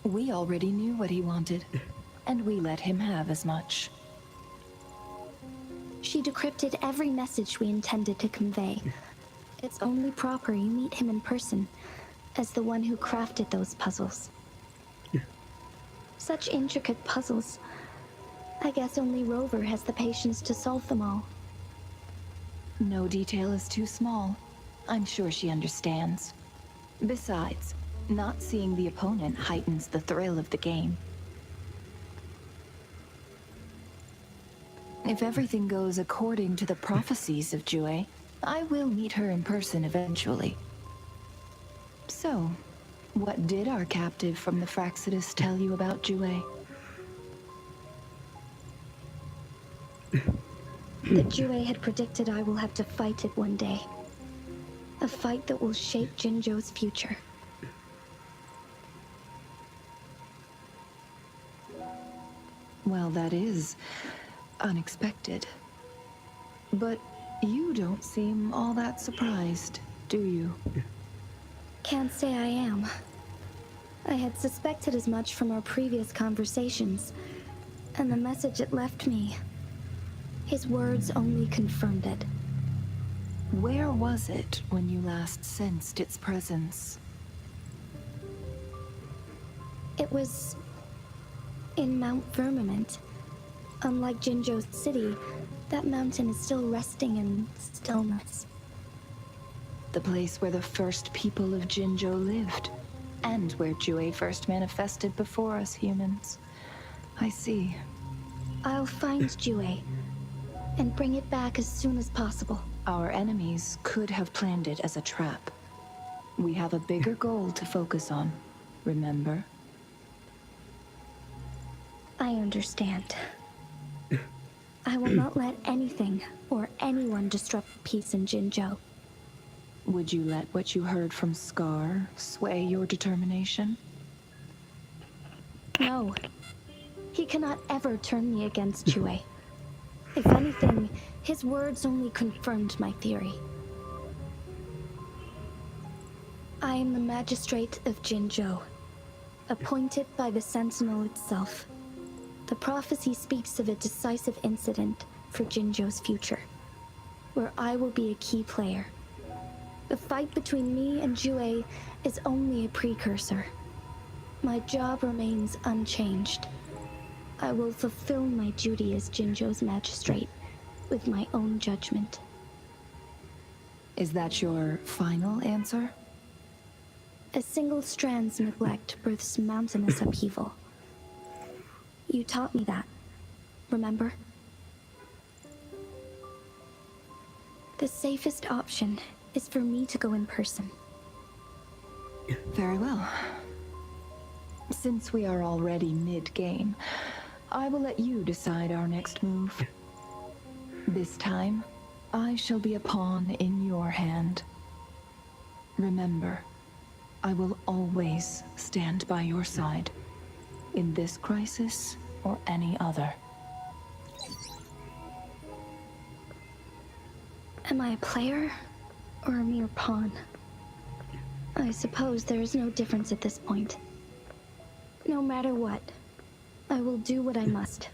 We already knew what he wanted, and we let him have as much. She decrypted every message we intended to convey. It's only proper you meet him in person, as the one who crafted those puzzles. Such intricate puzzles. I guess only Rover has the patience to solve them all. No detail is too small. I'm sure she understands. Besides, not seeing the opponent heightens the thrill of the game. If everything goes according to the prophecies of Jue, I will meet her in person eventually. So, what did our captive from the Fraxidus tell you about Jue? That Jue had predicted I will have to fight it one day. A fight that will shape Jinzhou's future. Well, that is unexpected. But you don't seem all that surprised, do you? Can't say I am. I had suspected as much from our previous conversations, and the message it left me. His words only confirmed it. Where was it when you last sensed its presence? It was in Mount Firmament. Unlike Jinzhou City, that mountain is still resting in stillness. The place where the first people of Jinzhou lived, and where Jue first manifested before us humans. I see. I'll find Jue and bring it back as soon as possible. Our enemies could have planned it as a trap. We have a bigger goal to focus on, remember? I understand. I will not let anything or anyone disrupt peace in Jinzhou. Would you let what you heard from Scar sway your determination? No. He cannot ever turn me against Jue. If anything, his words only confirmed my theory. I am the magistrate of Jinzhou, appointed by the Sentinel itself. The prophecy speaks of a decisive incident for Jinzhou's future, where I will be a key player. The fight between me and Jue is only a precursor. My job remains unchanged. I will fulfill my duty as Jinzhou's magistrate with my own judgment. Is that your final answer? A single strand's neglect births mountainous upheaval. You taught me that, remember? The safest option is for me to go in person. Very well. Since we are already mid-game, I will let you decide our next move. This time, I shall be a pawn in your hand. Remember, I will always stand by your side, in this crisis or any other. Am I a player or a mere pawn? I suppose there is no difference at this point. No matter what, I will do what I must.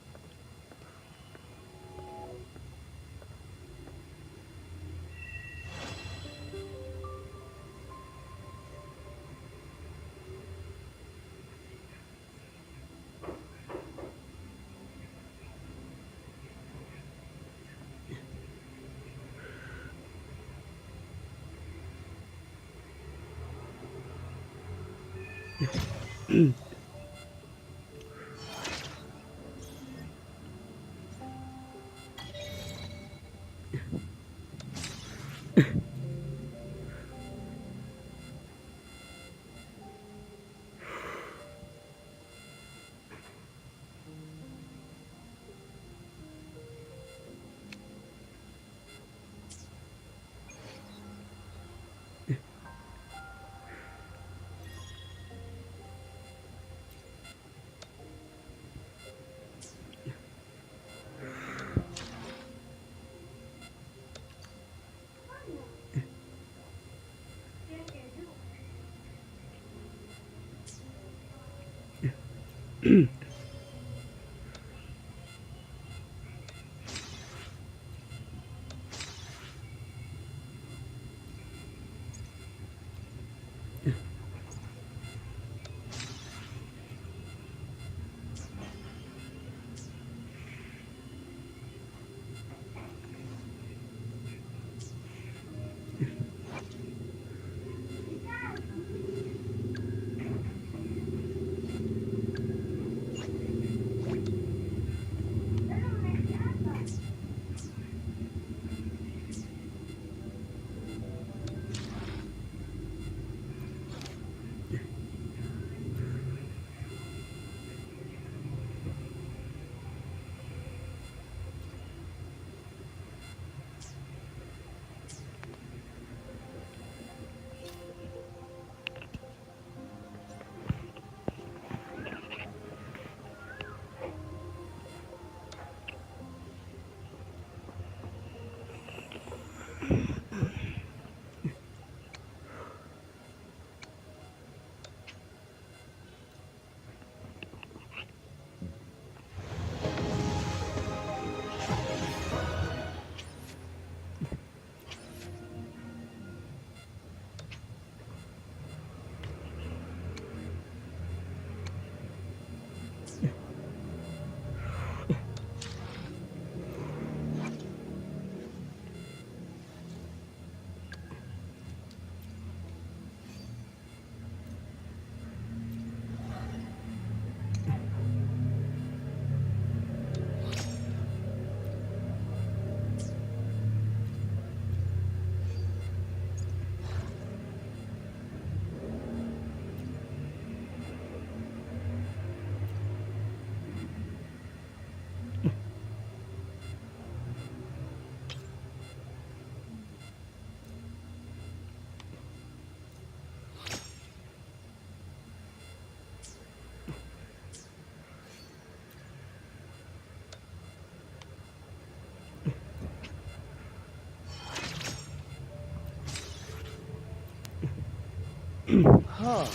Huh.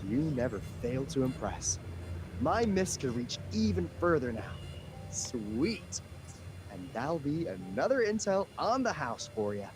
You never fail to impress. My mist could reach even further now. Sweet. And that'll be another intel on the house for you.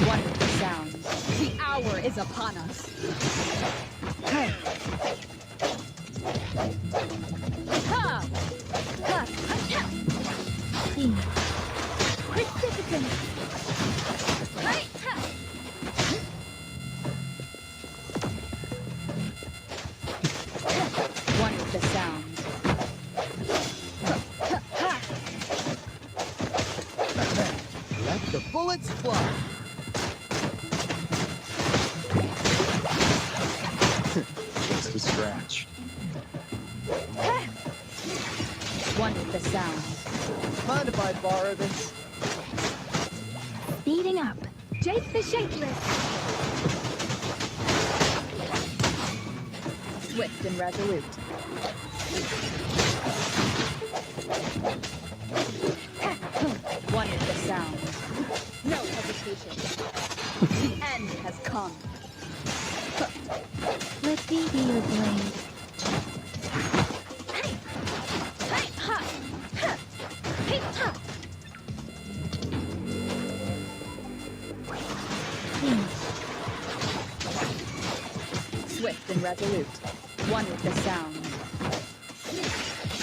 Wonderful sounds. The hour is upon us. Ha! Ha! Ha! Precipitant! Hey! Ha! Wonderful sounds. Let the bullets fly. Just a scratch. Wonderful sounds. Mind if I borrow this? Speeding up. Jake the Shapeless! Swift and resolute. Wonderful sounds. No hesitation. The end has come. Let me be your blade. Swift and resolute. Wonderful sounds.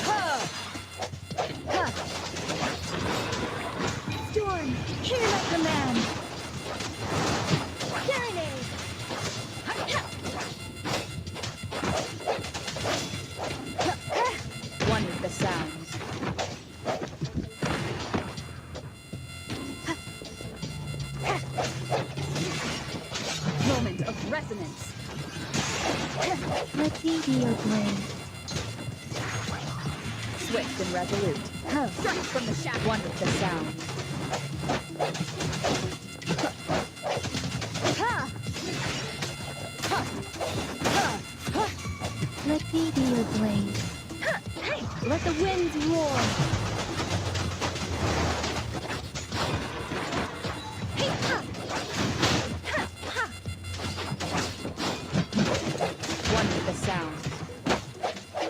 Ha! Ha! Storm, hear my command! Serenade! Wonderful sounds. be your blade. Swift and resolute. Strike from the shadow. Wonderful sound. Let me be your blade. Let the winds roar. Wonderful sound.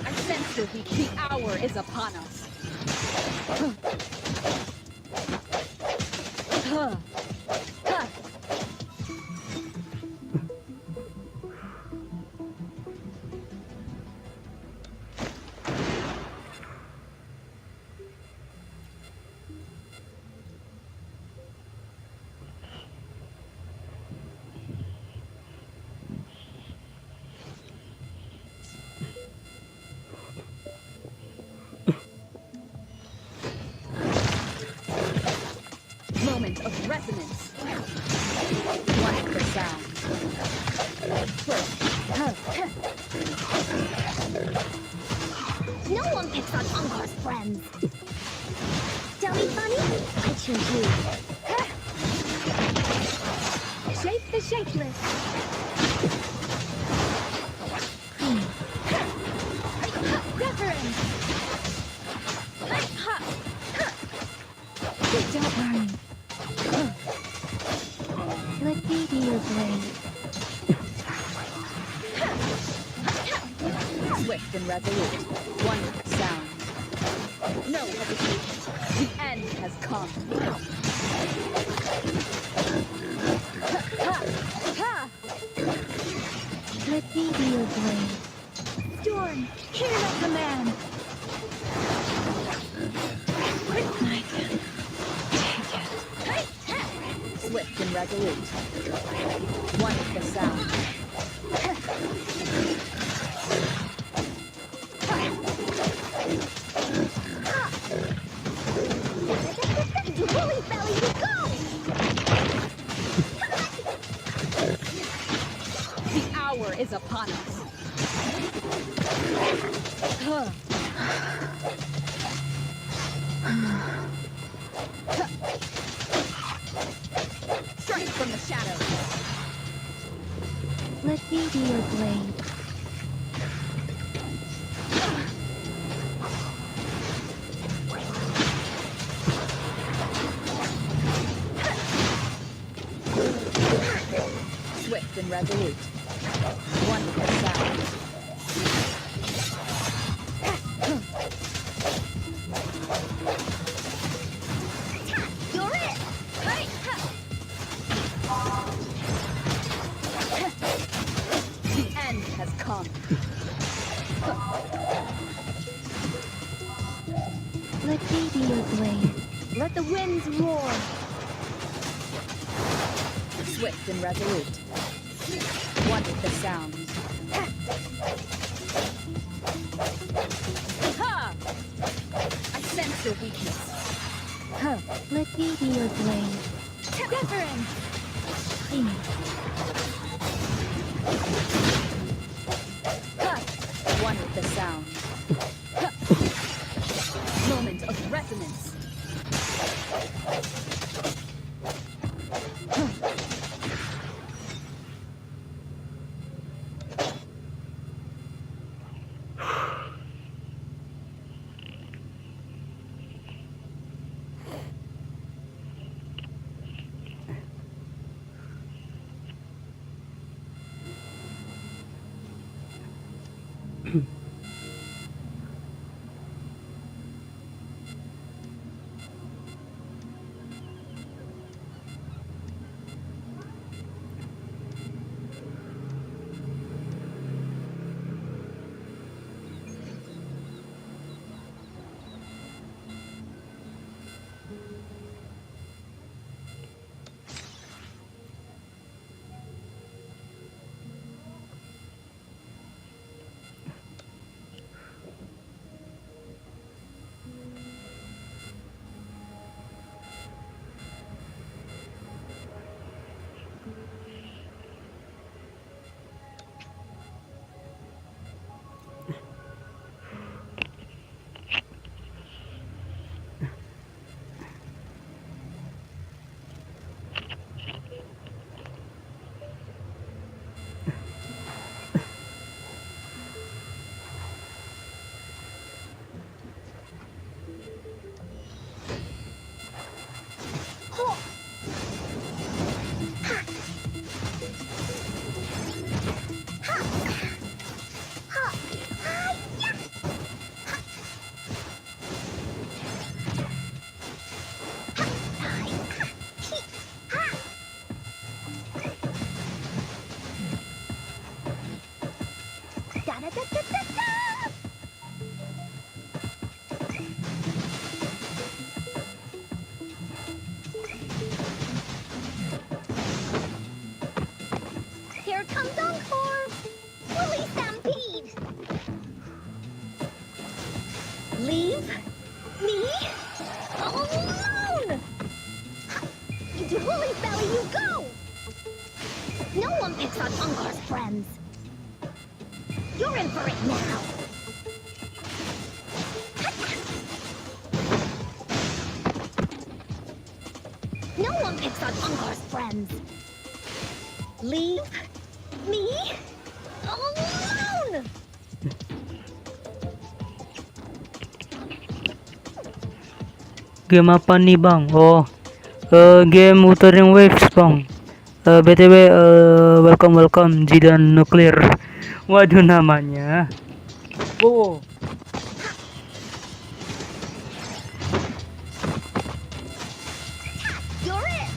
I sense the hour is upon us. Moment of resonance. Wonderful sound. No one picks on Ungar's friends. Dummy funny? I choose you. Shape the shapeless. Reverend. Don't worry. Let me be your blade. Swift and resolute. Wonderful sound. No hesitation. The end has come. Let me be your blade. Storm, hear my command. Kryptonite. Take it. Swift and resolute. Wonderful sound. Woolly belly you go! The hour is upon us. Strike from the shadows. Let me be your blade. Swift and resolute. Wonderful sound. You're it! The end has come. Let me be your blade. Let the winds roar. Swift and resolute. Wonderful sound. Ha! I sense your weakness. Let me be your blade. Reverend. Wonderful sound. Moment of resonance. No one picks on Ungar's friends. Leave me alone! Game apa nih bang? Oh, game Wuthering Waves bang. BTW, welcome Jidan Nuklir. Waduh namanya. Wow. You're it!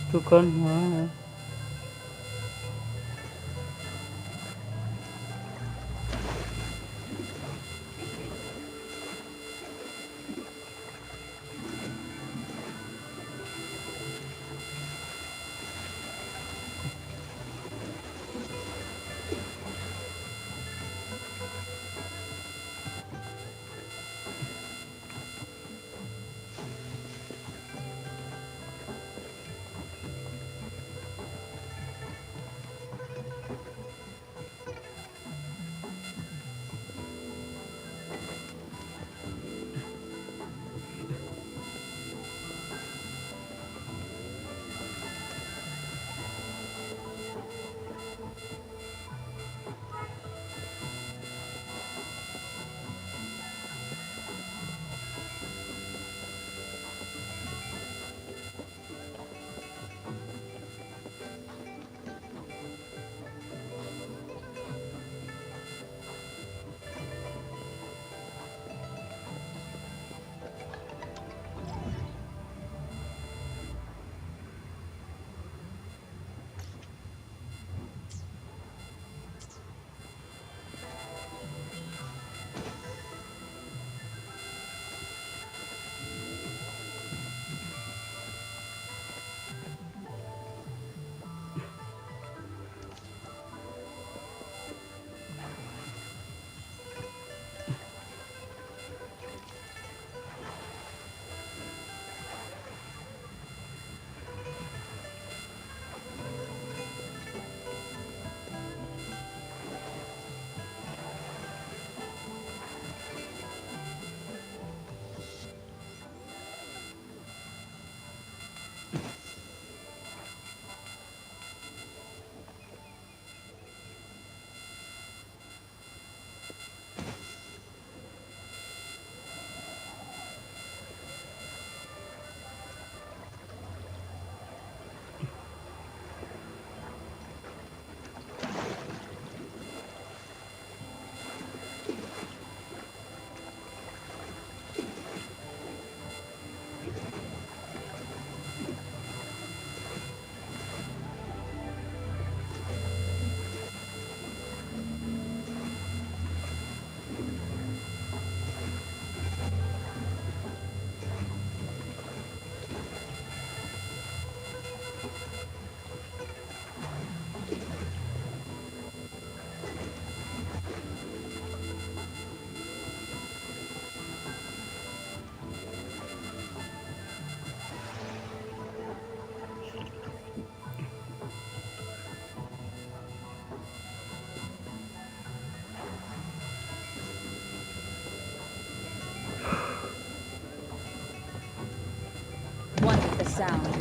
Tuh kan. Wah. sounds.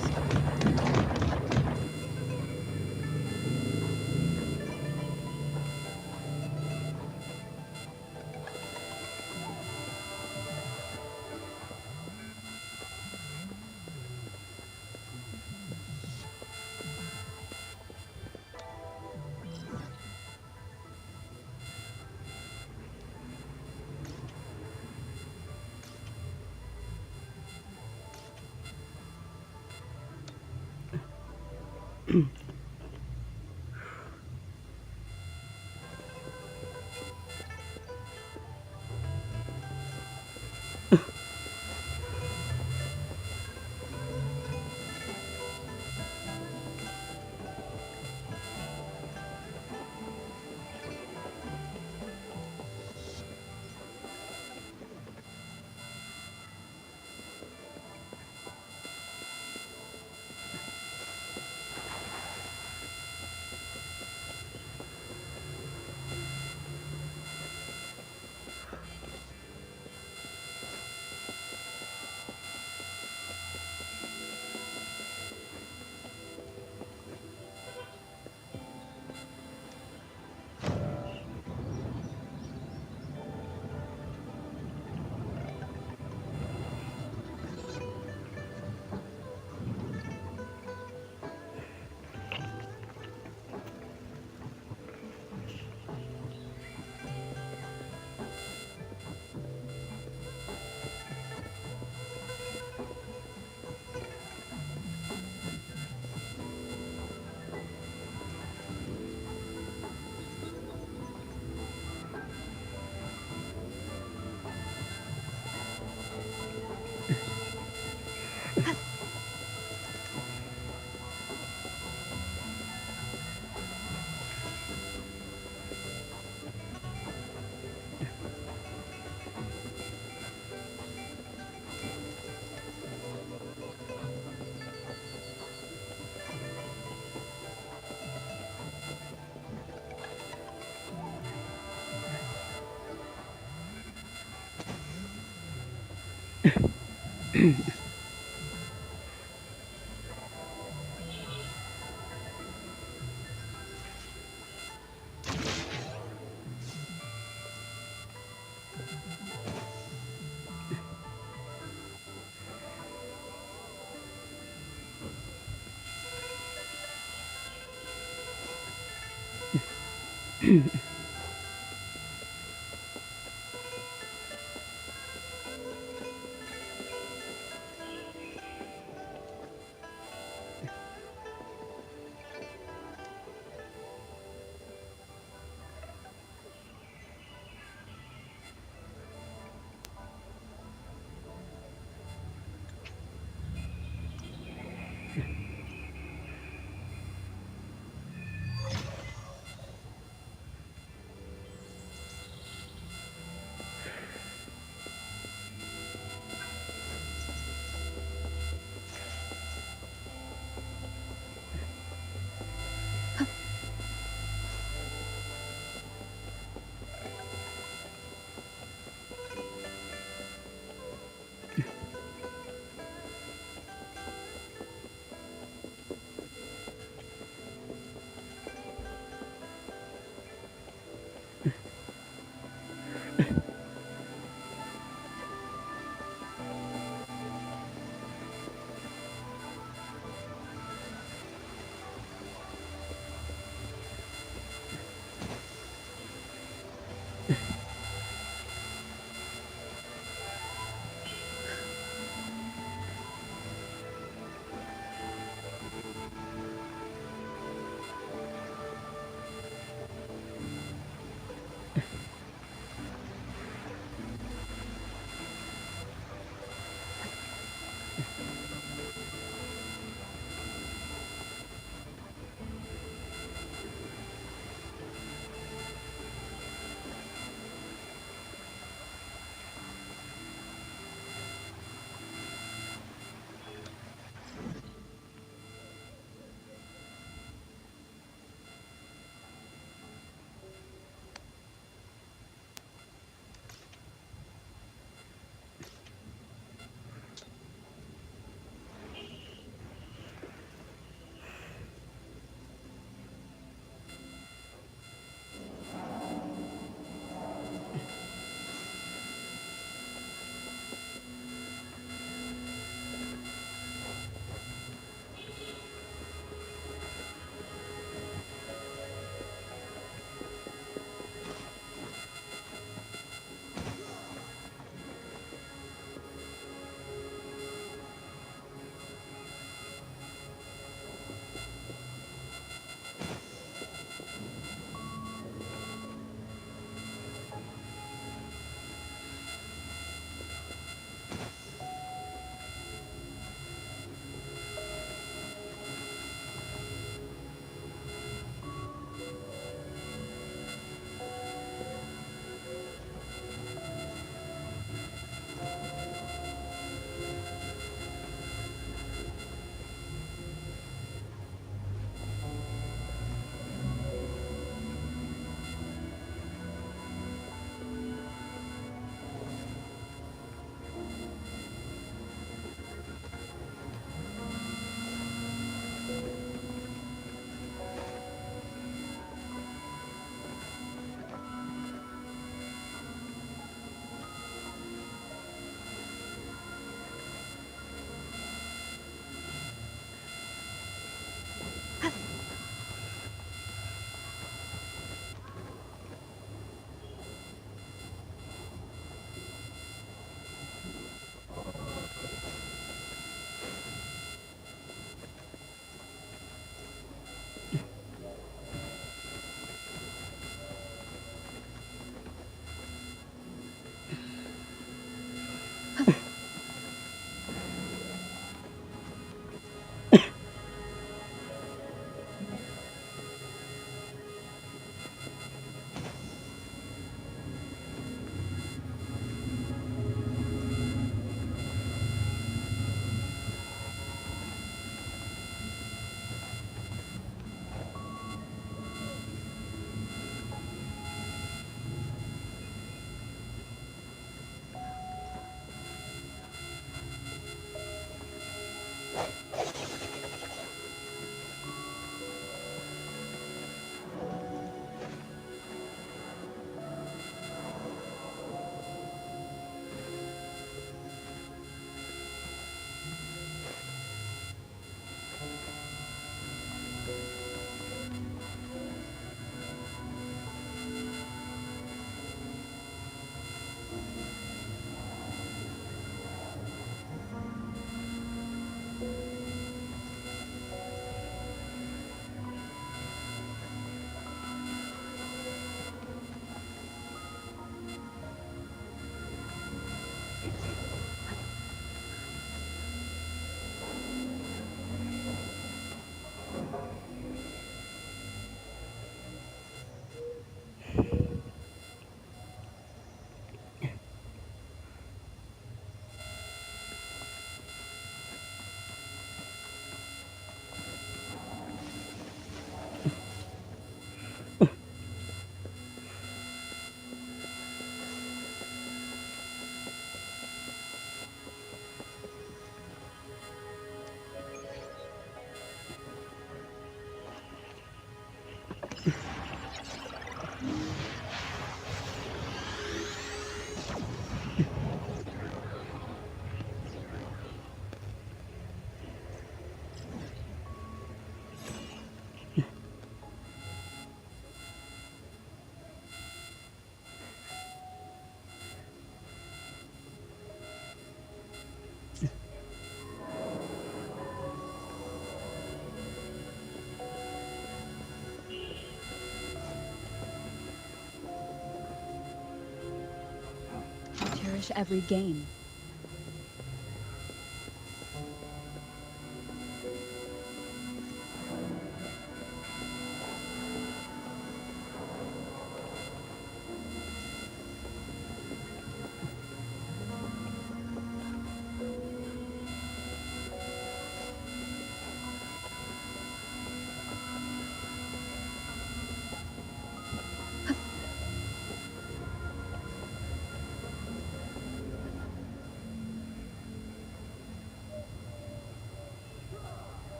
cherish every gain.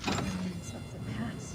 Remnants of the past.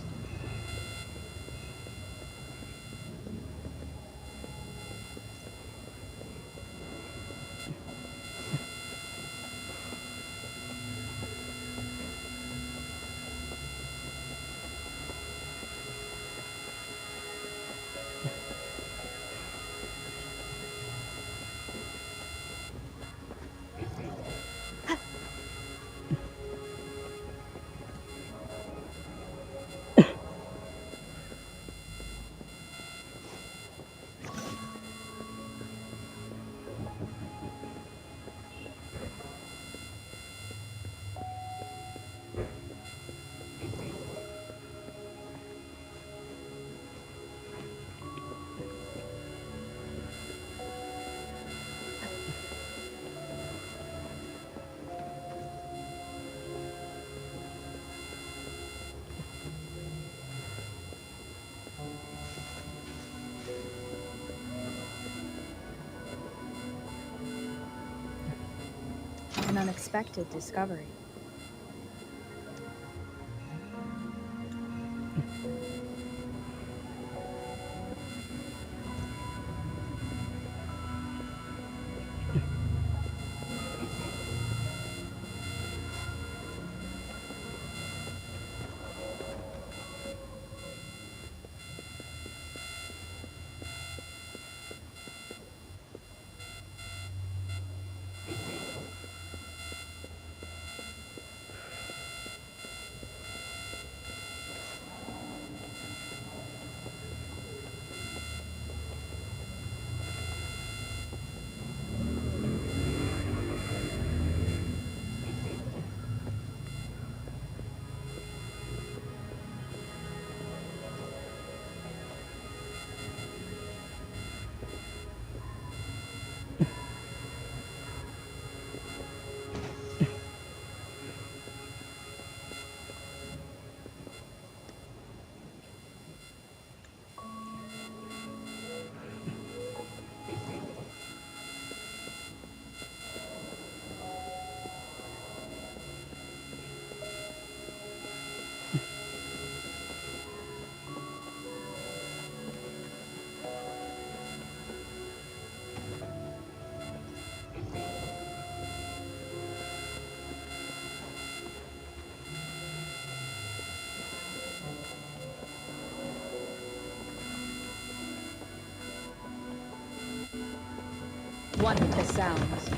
An unexpected discovery. One with the sounds.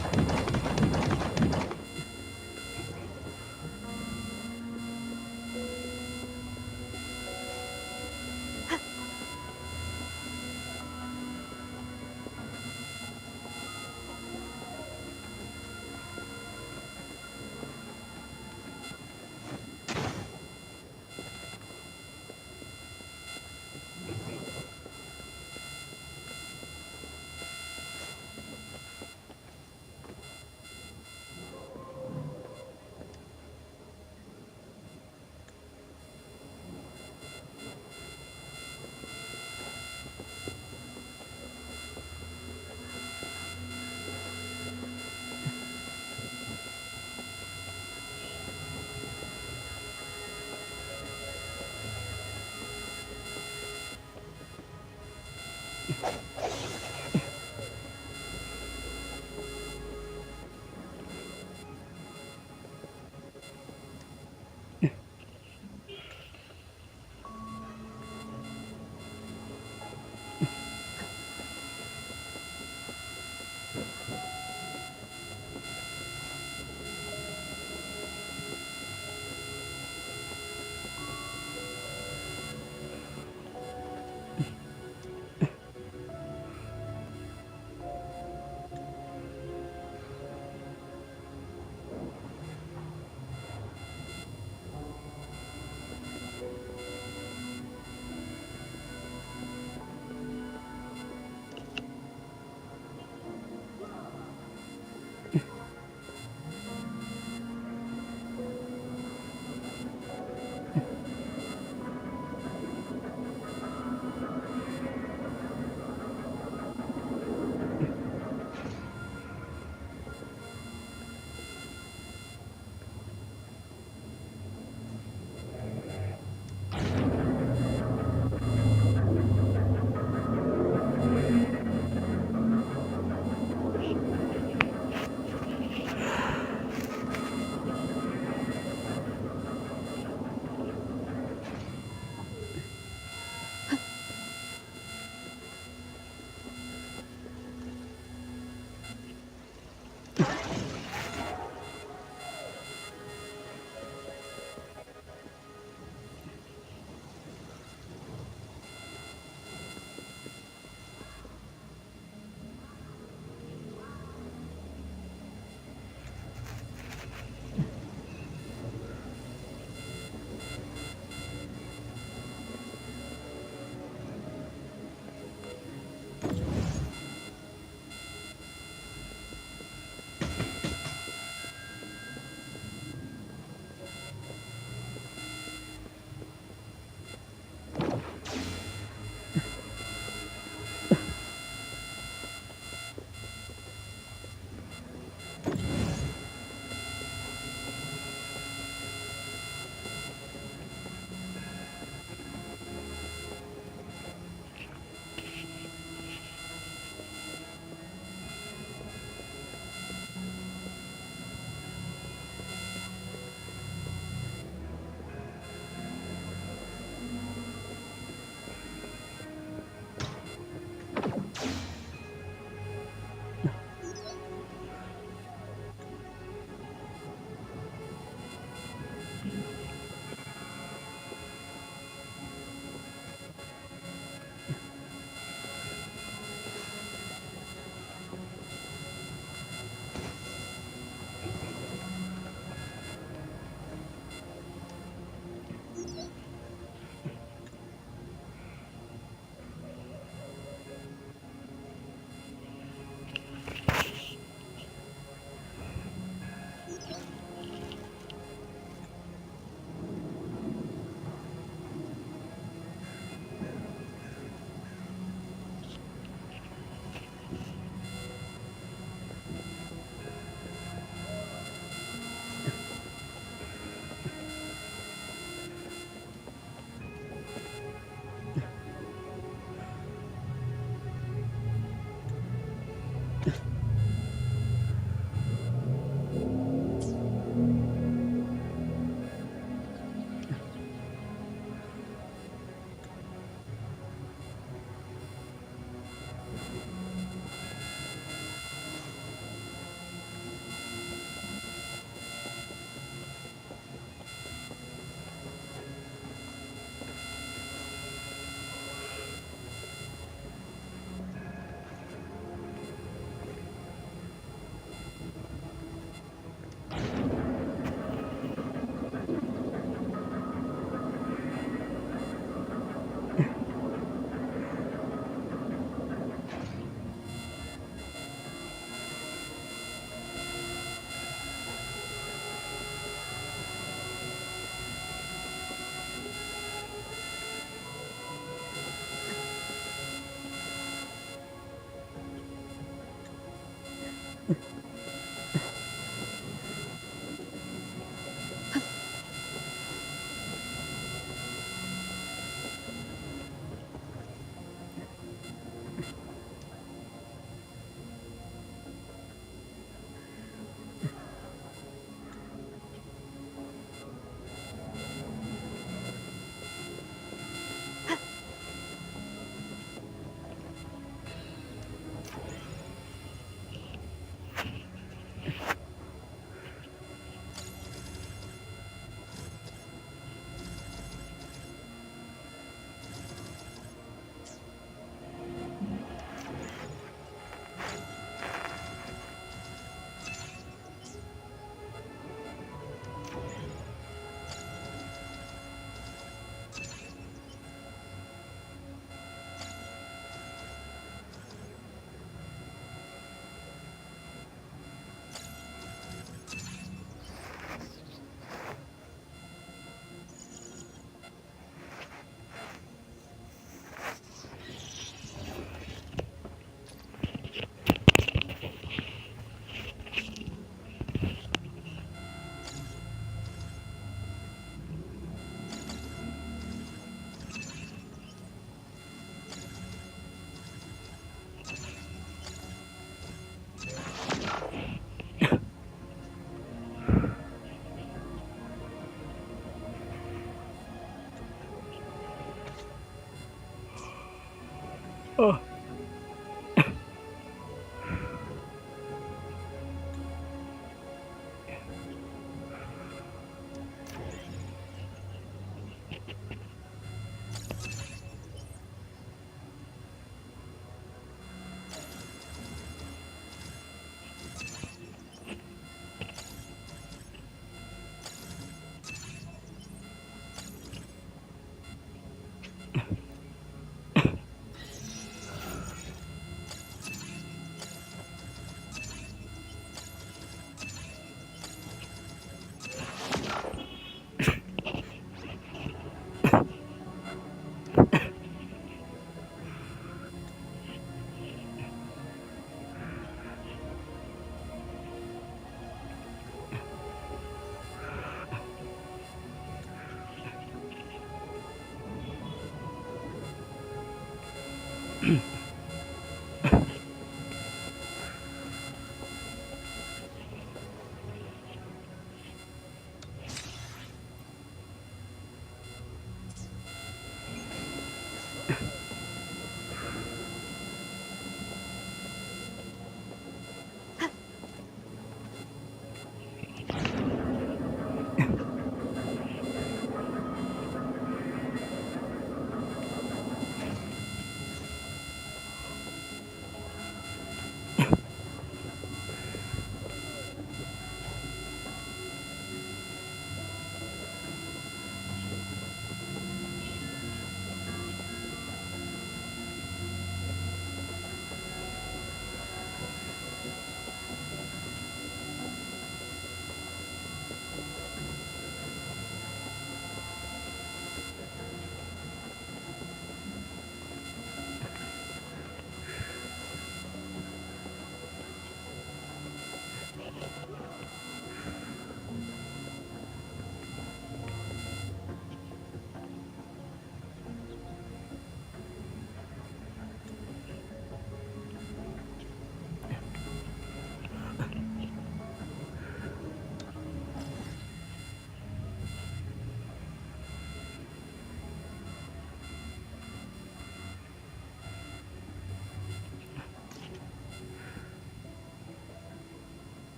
Oh.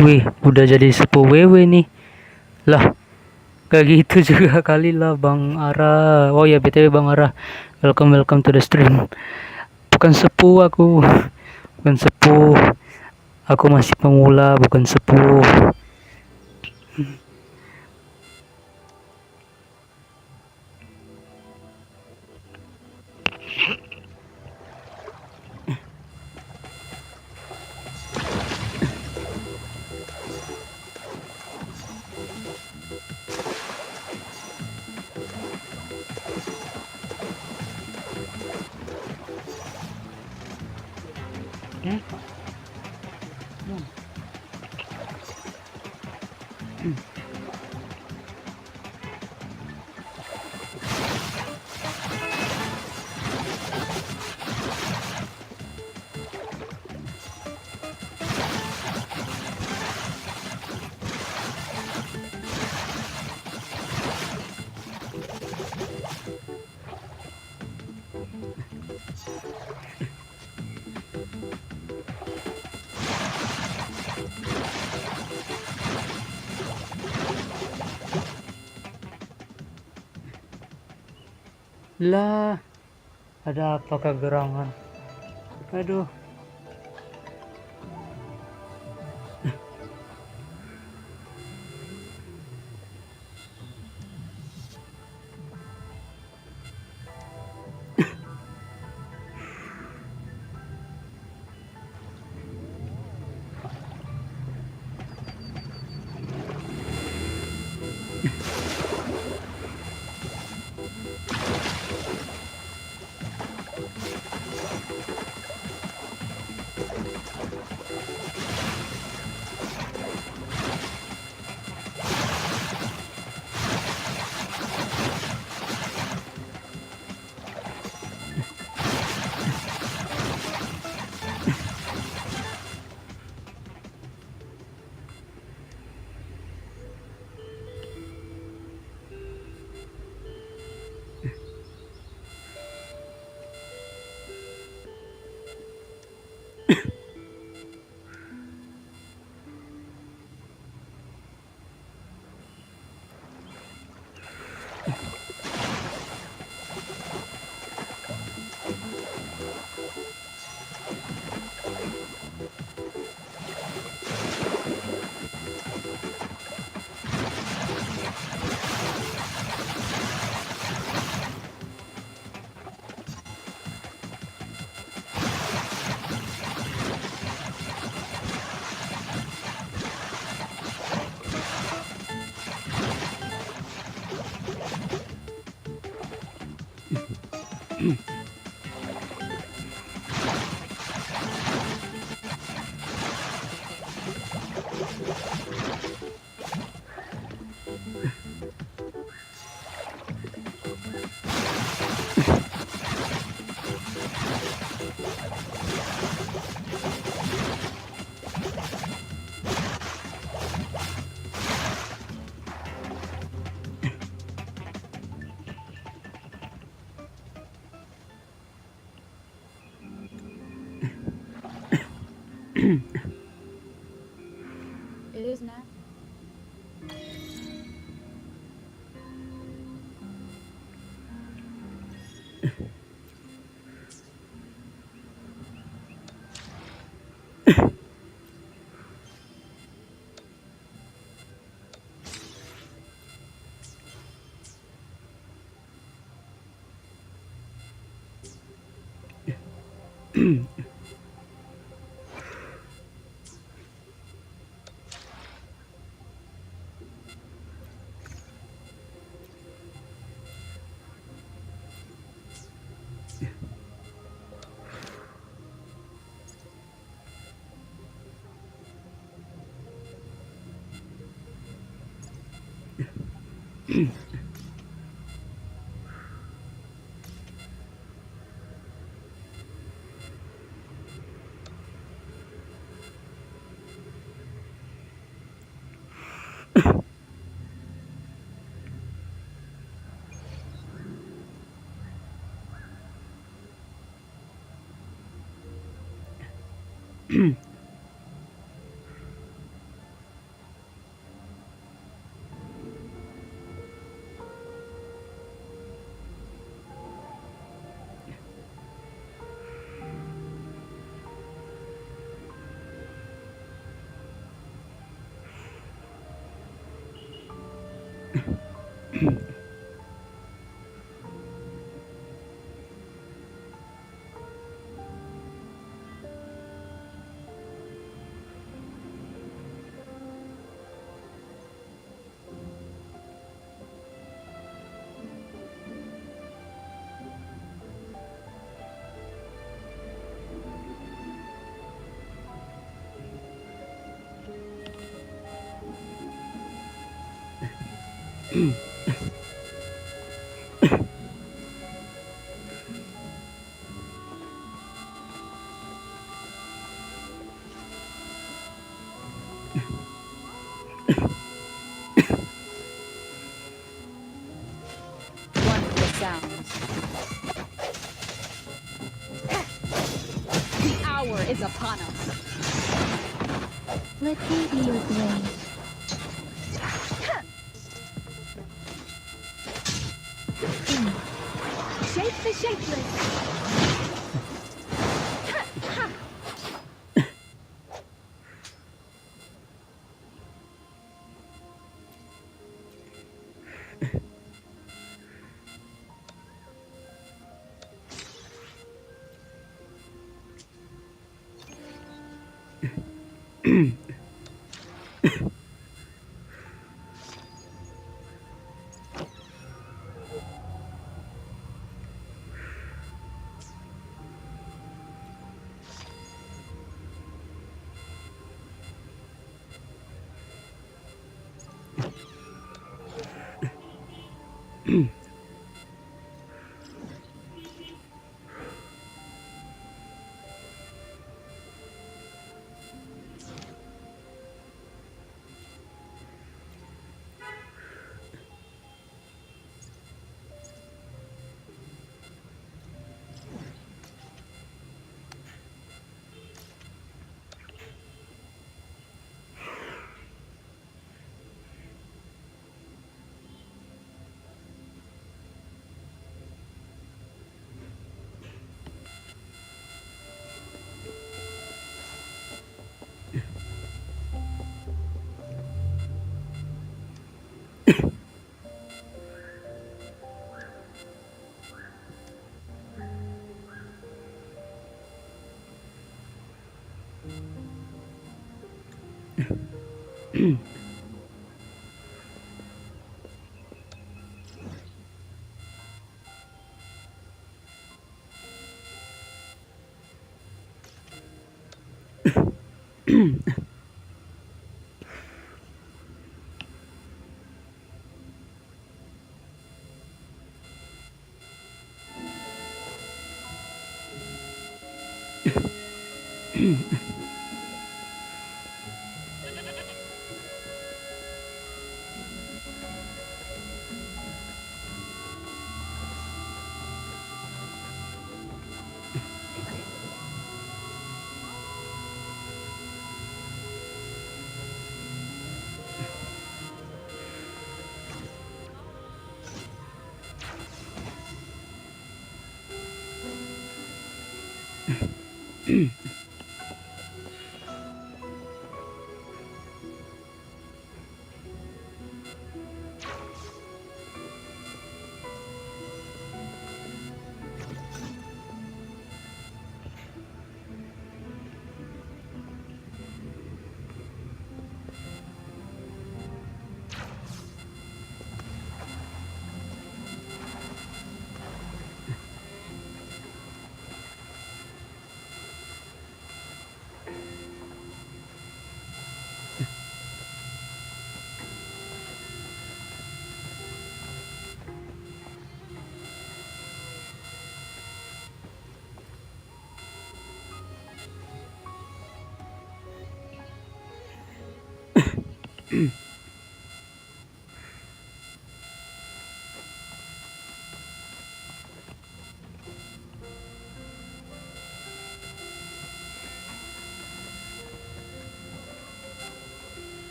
Wih, udah jadi sepuh wewe nih. Lah, gak gitu juga kali lah Bang Ara. Oh ya, BTW Bang Ara, welcome to the stream. Bukan sepuh aku, bukan sepuh. Aku masih pemula, bukan sepuh. Lah, ada apa kegerangan? Aduh. It is now. Wonderful sounds. The hour is upon us. Let me be your blade. Shape the shapeless.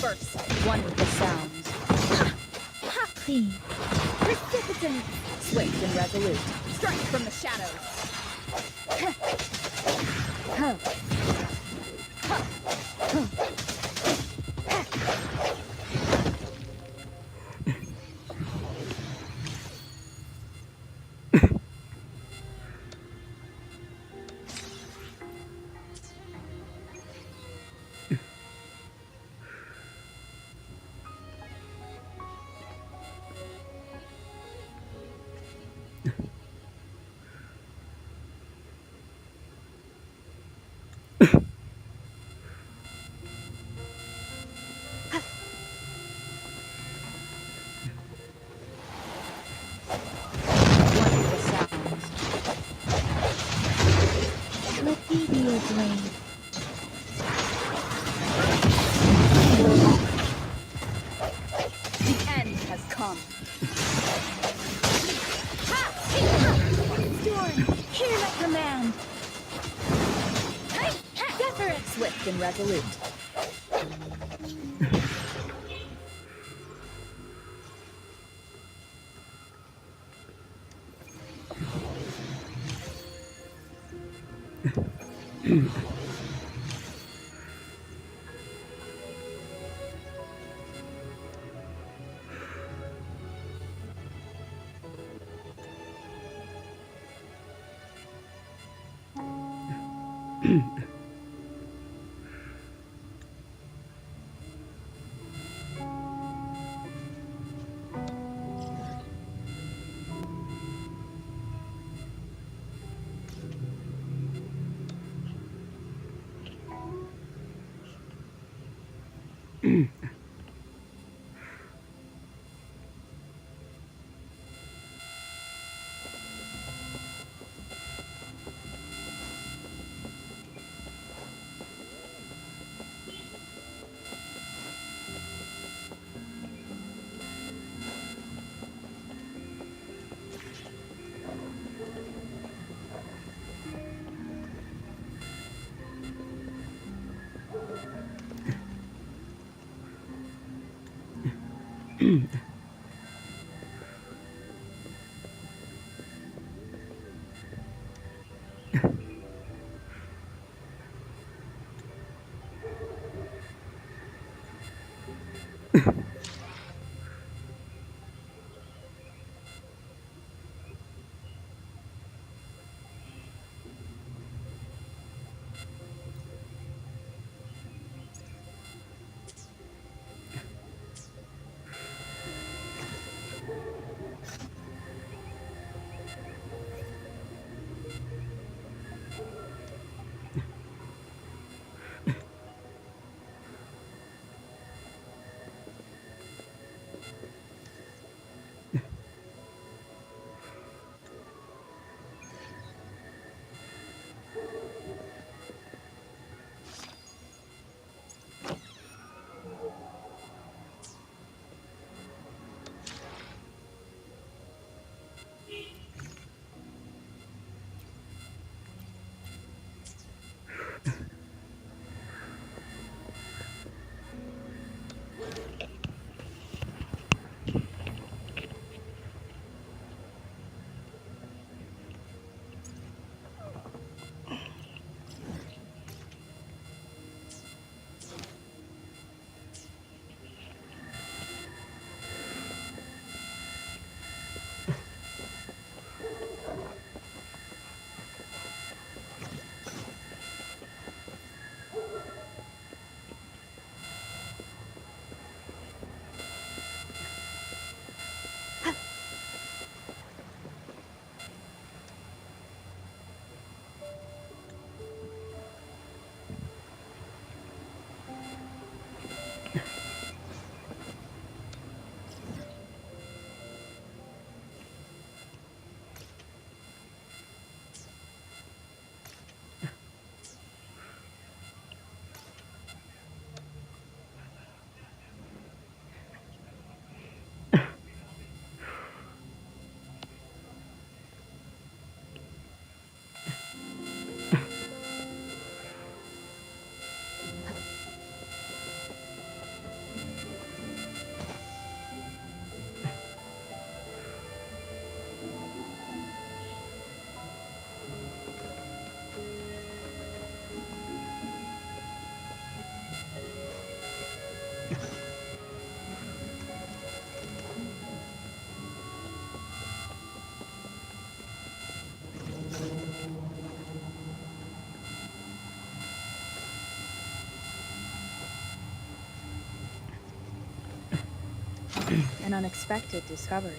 First, one with the sounds. Please. Precipitant! Swift and resolute. Strike from the shadows. One with the sounds. Let me be your blade. The end has come. Storm, hear my command. Swift and resolute. An unexpected discovery.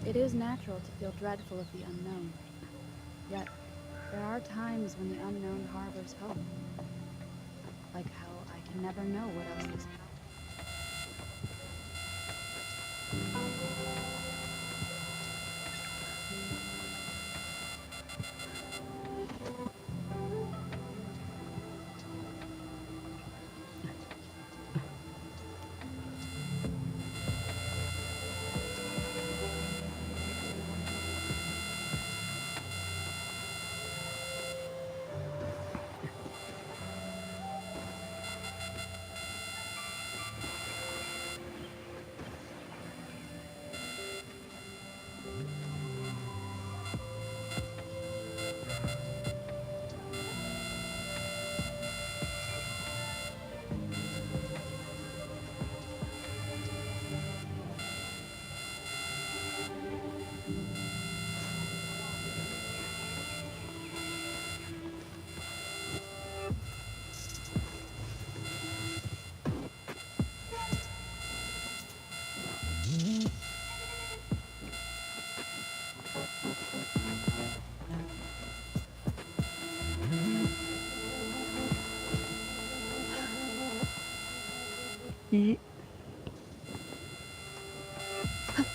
It is natural to feel dreadful of the unknown. Yet, there are times when the unknown harbors hope. Like how I can never know what else this path. I-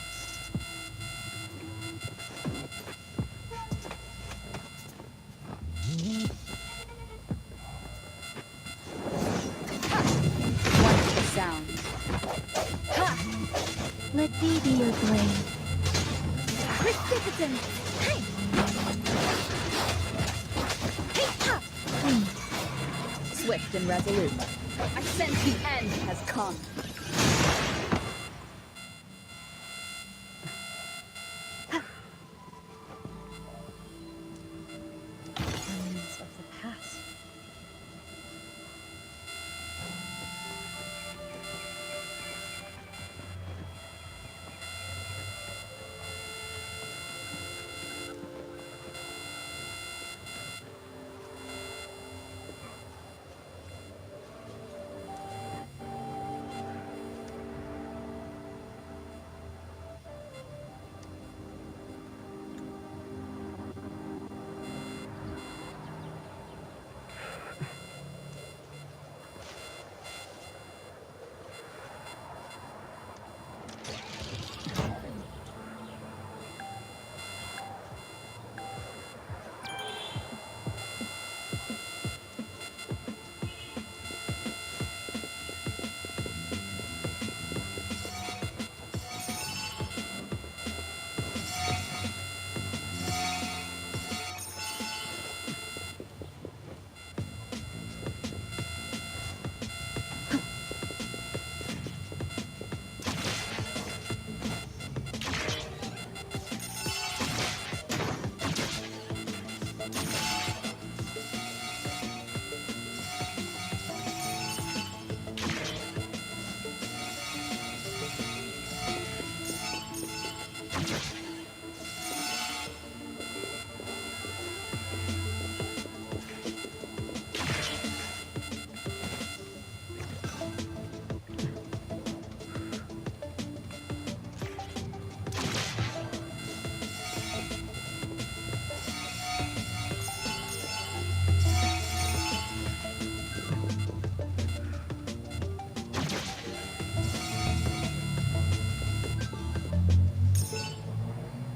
Wonderful sounds. Let me be your blade. Precipitant! Hey! Swift and resolute. I sense the end has come. Remnants of the past.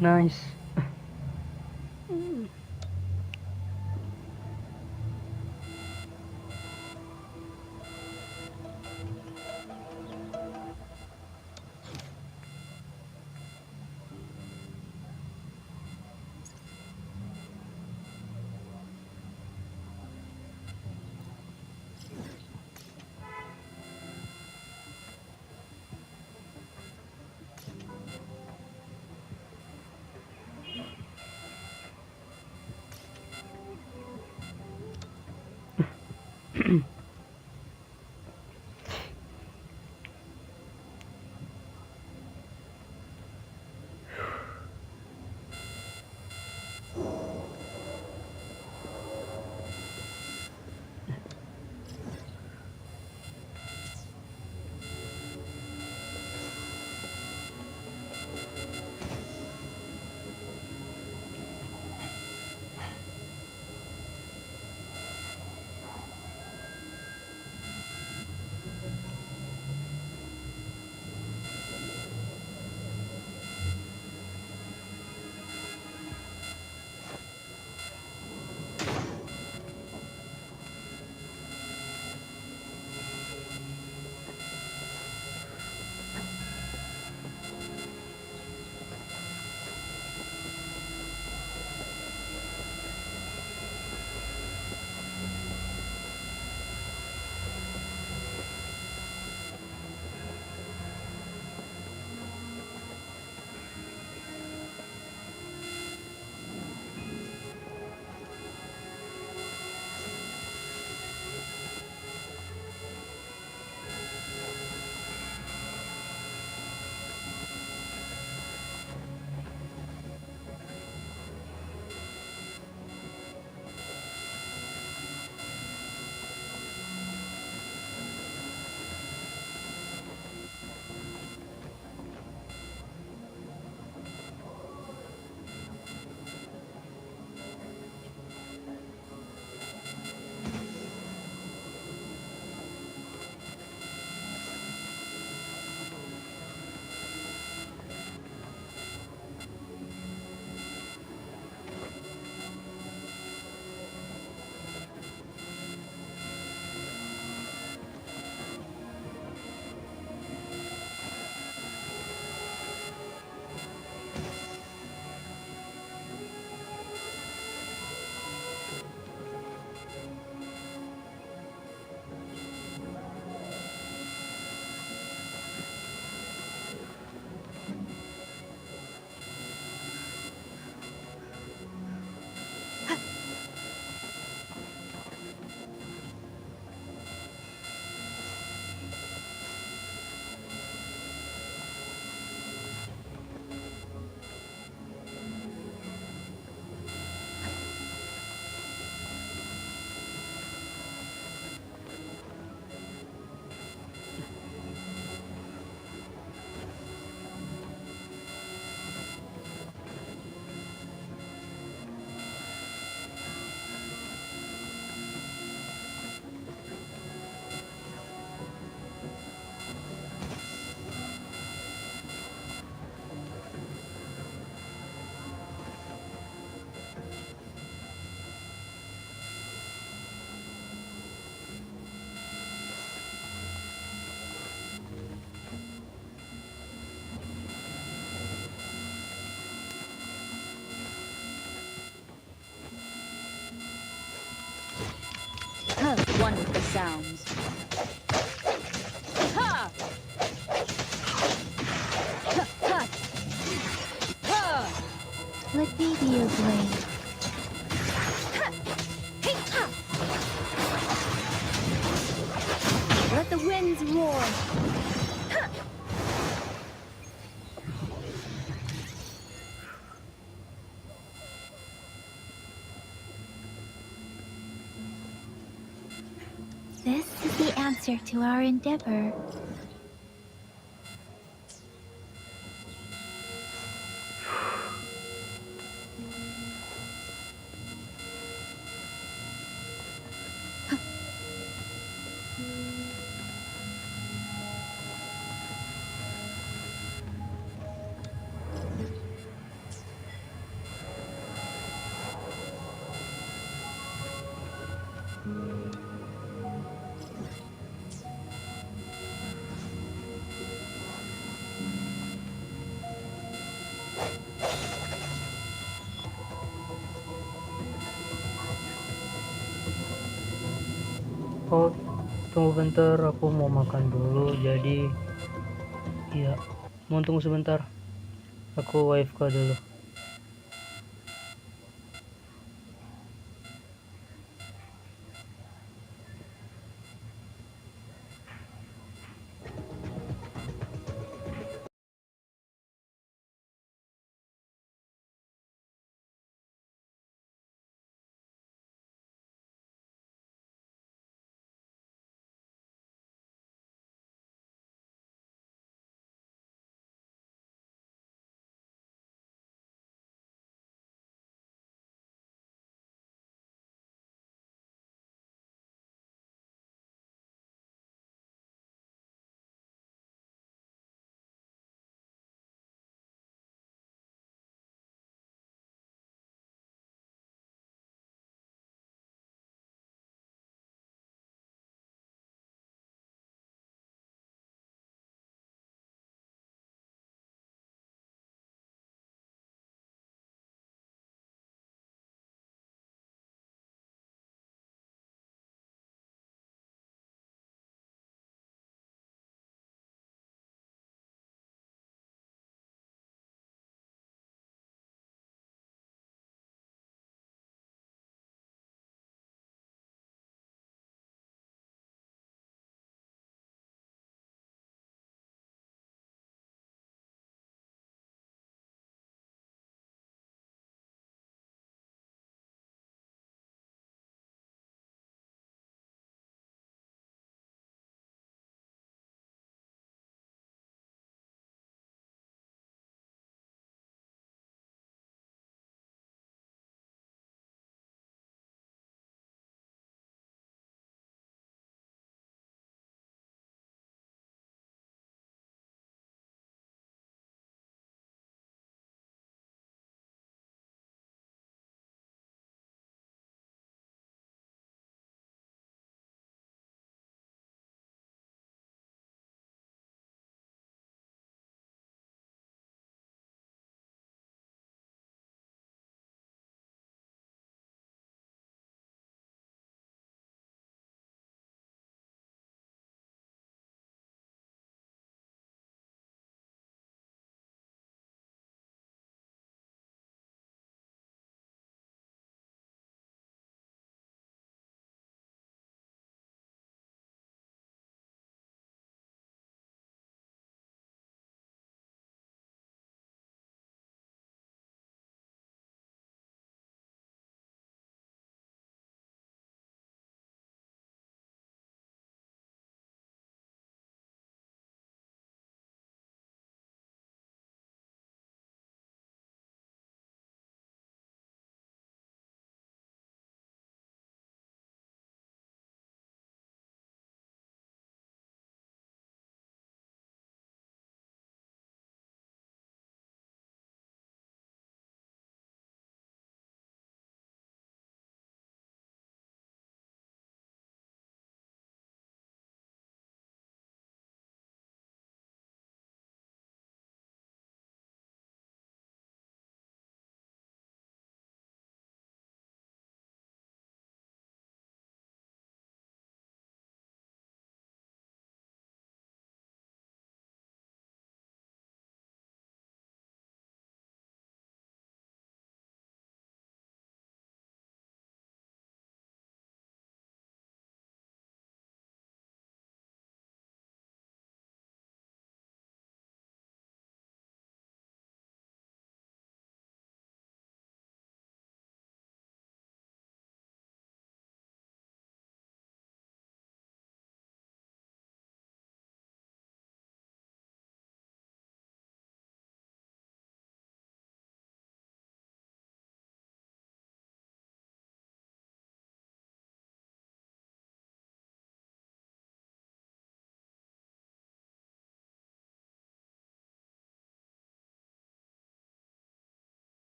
Nice. one with the sounds. Ha! Ha! Ha! Ha! Let me be your blade. Let the winds roar. This is the answer to our endeavor. Oh, tunggu bentar, aku mau makan dulu. Jadi ya, mau tunggu sebentar, aku WFK dulu.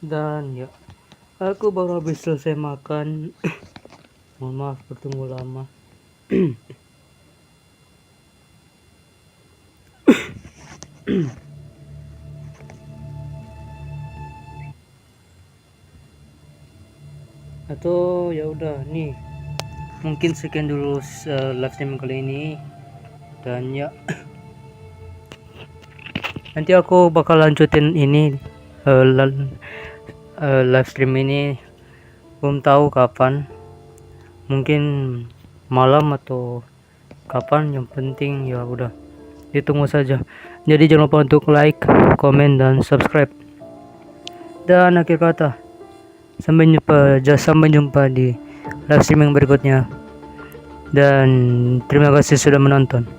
Dan ya, aku baru habis selesai makan. Mohon maaf bertunggu lama. Atau ya udah nih, mungkin sekian dulu live stream kali ini. Dan ya, nanti aku bakal lanjutin ini live stream ini, belum tahu kapan, mungkin malam atau kapan, yang penting ya udah ditunggu saja. Jadi jangan lupa untuk like, komen, dan subscribe. Dan akhir kata, sampai jumpa di live streaming berikutnya. Dan terima kasih sudah menonton.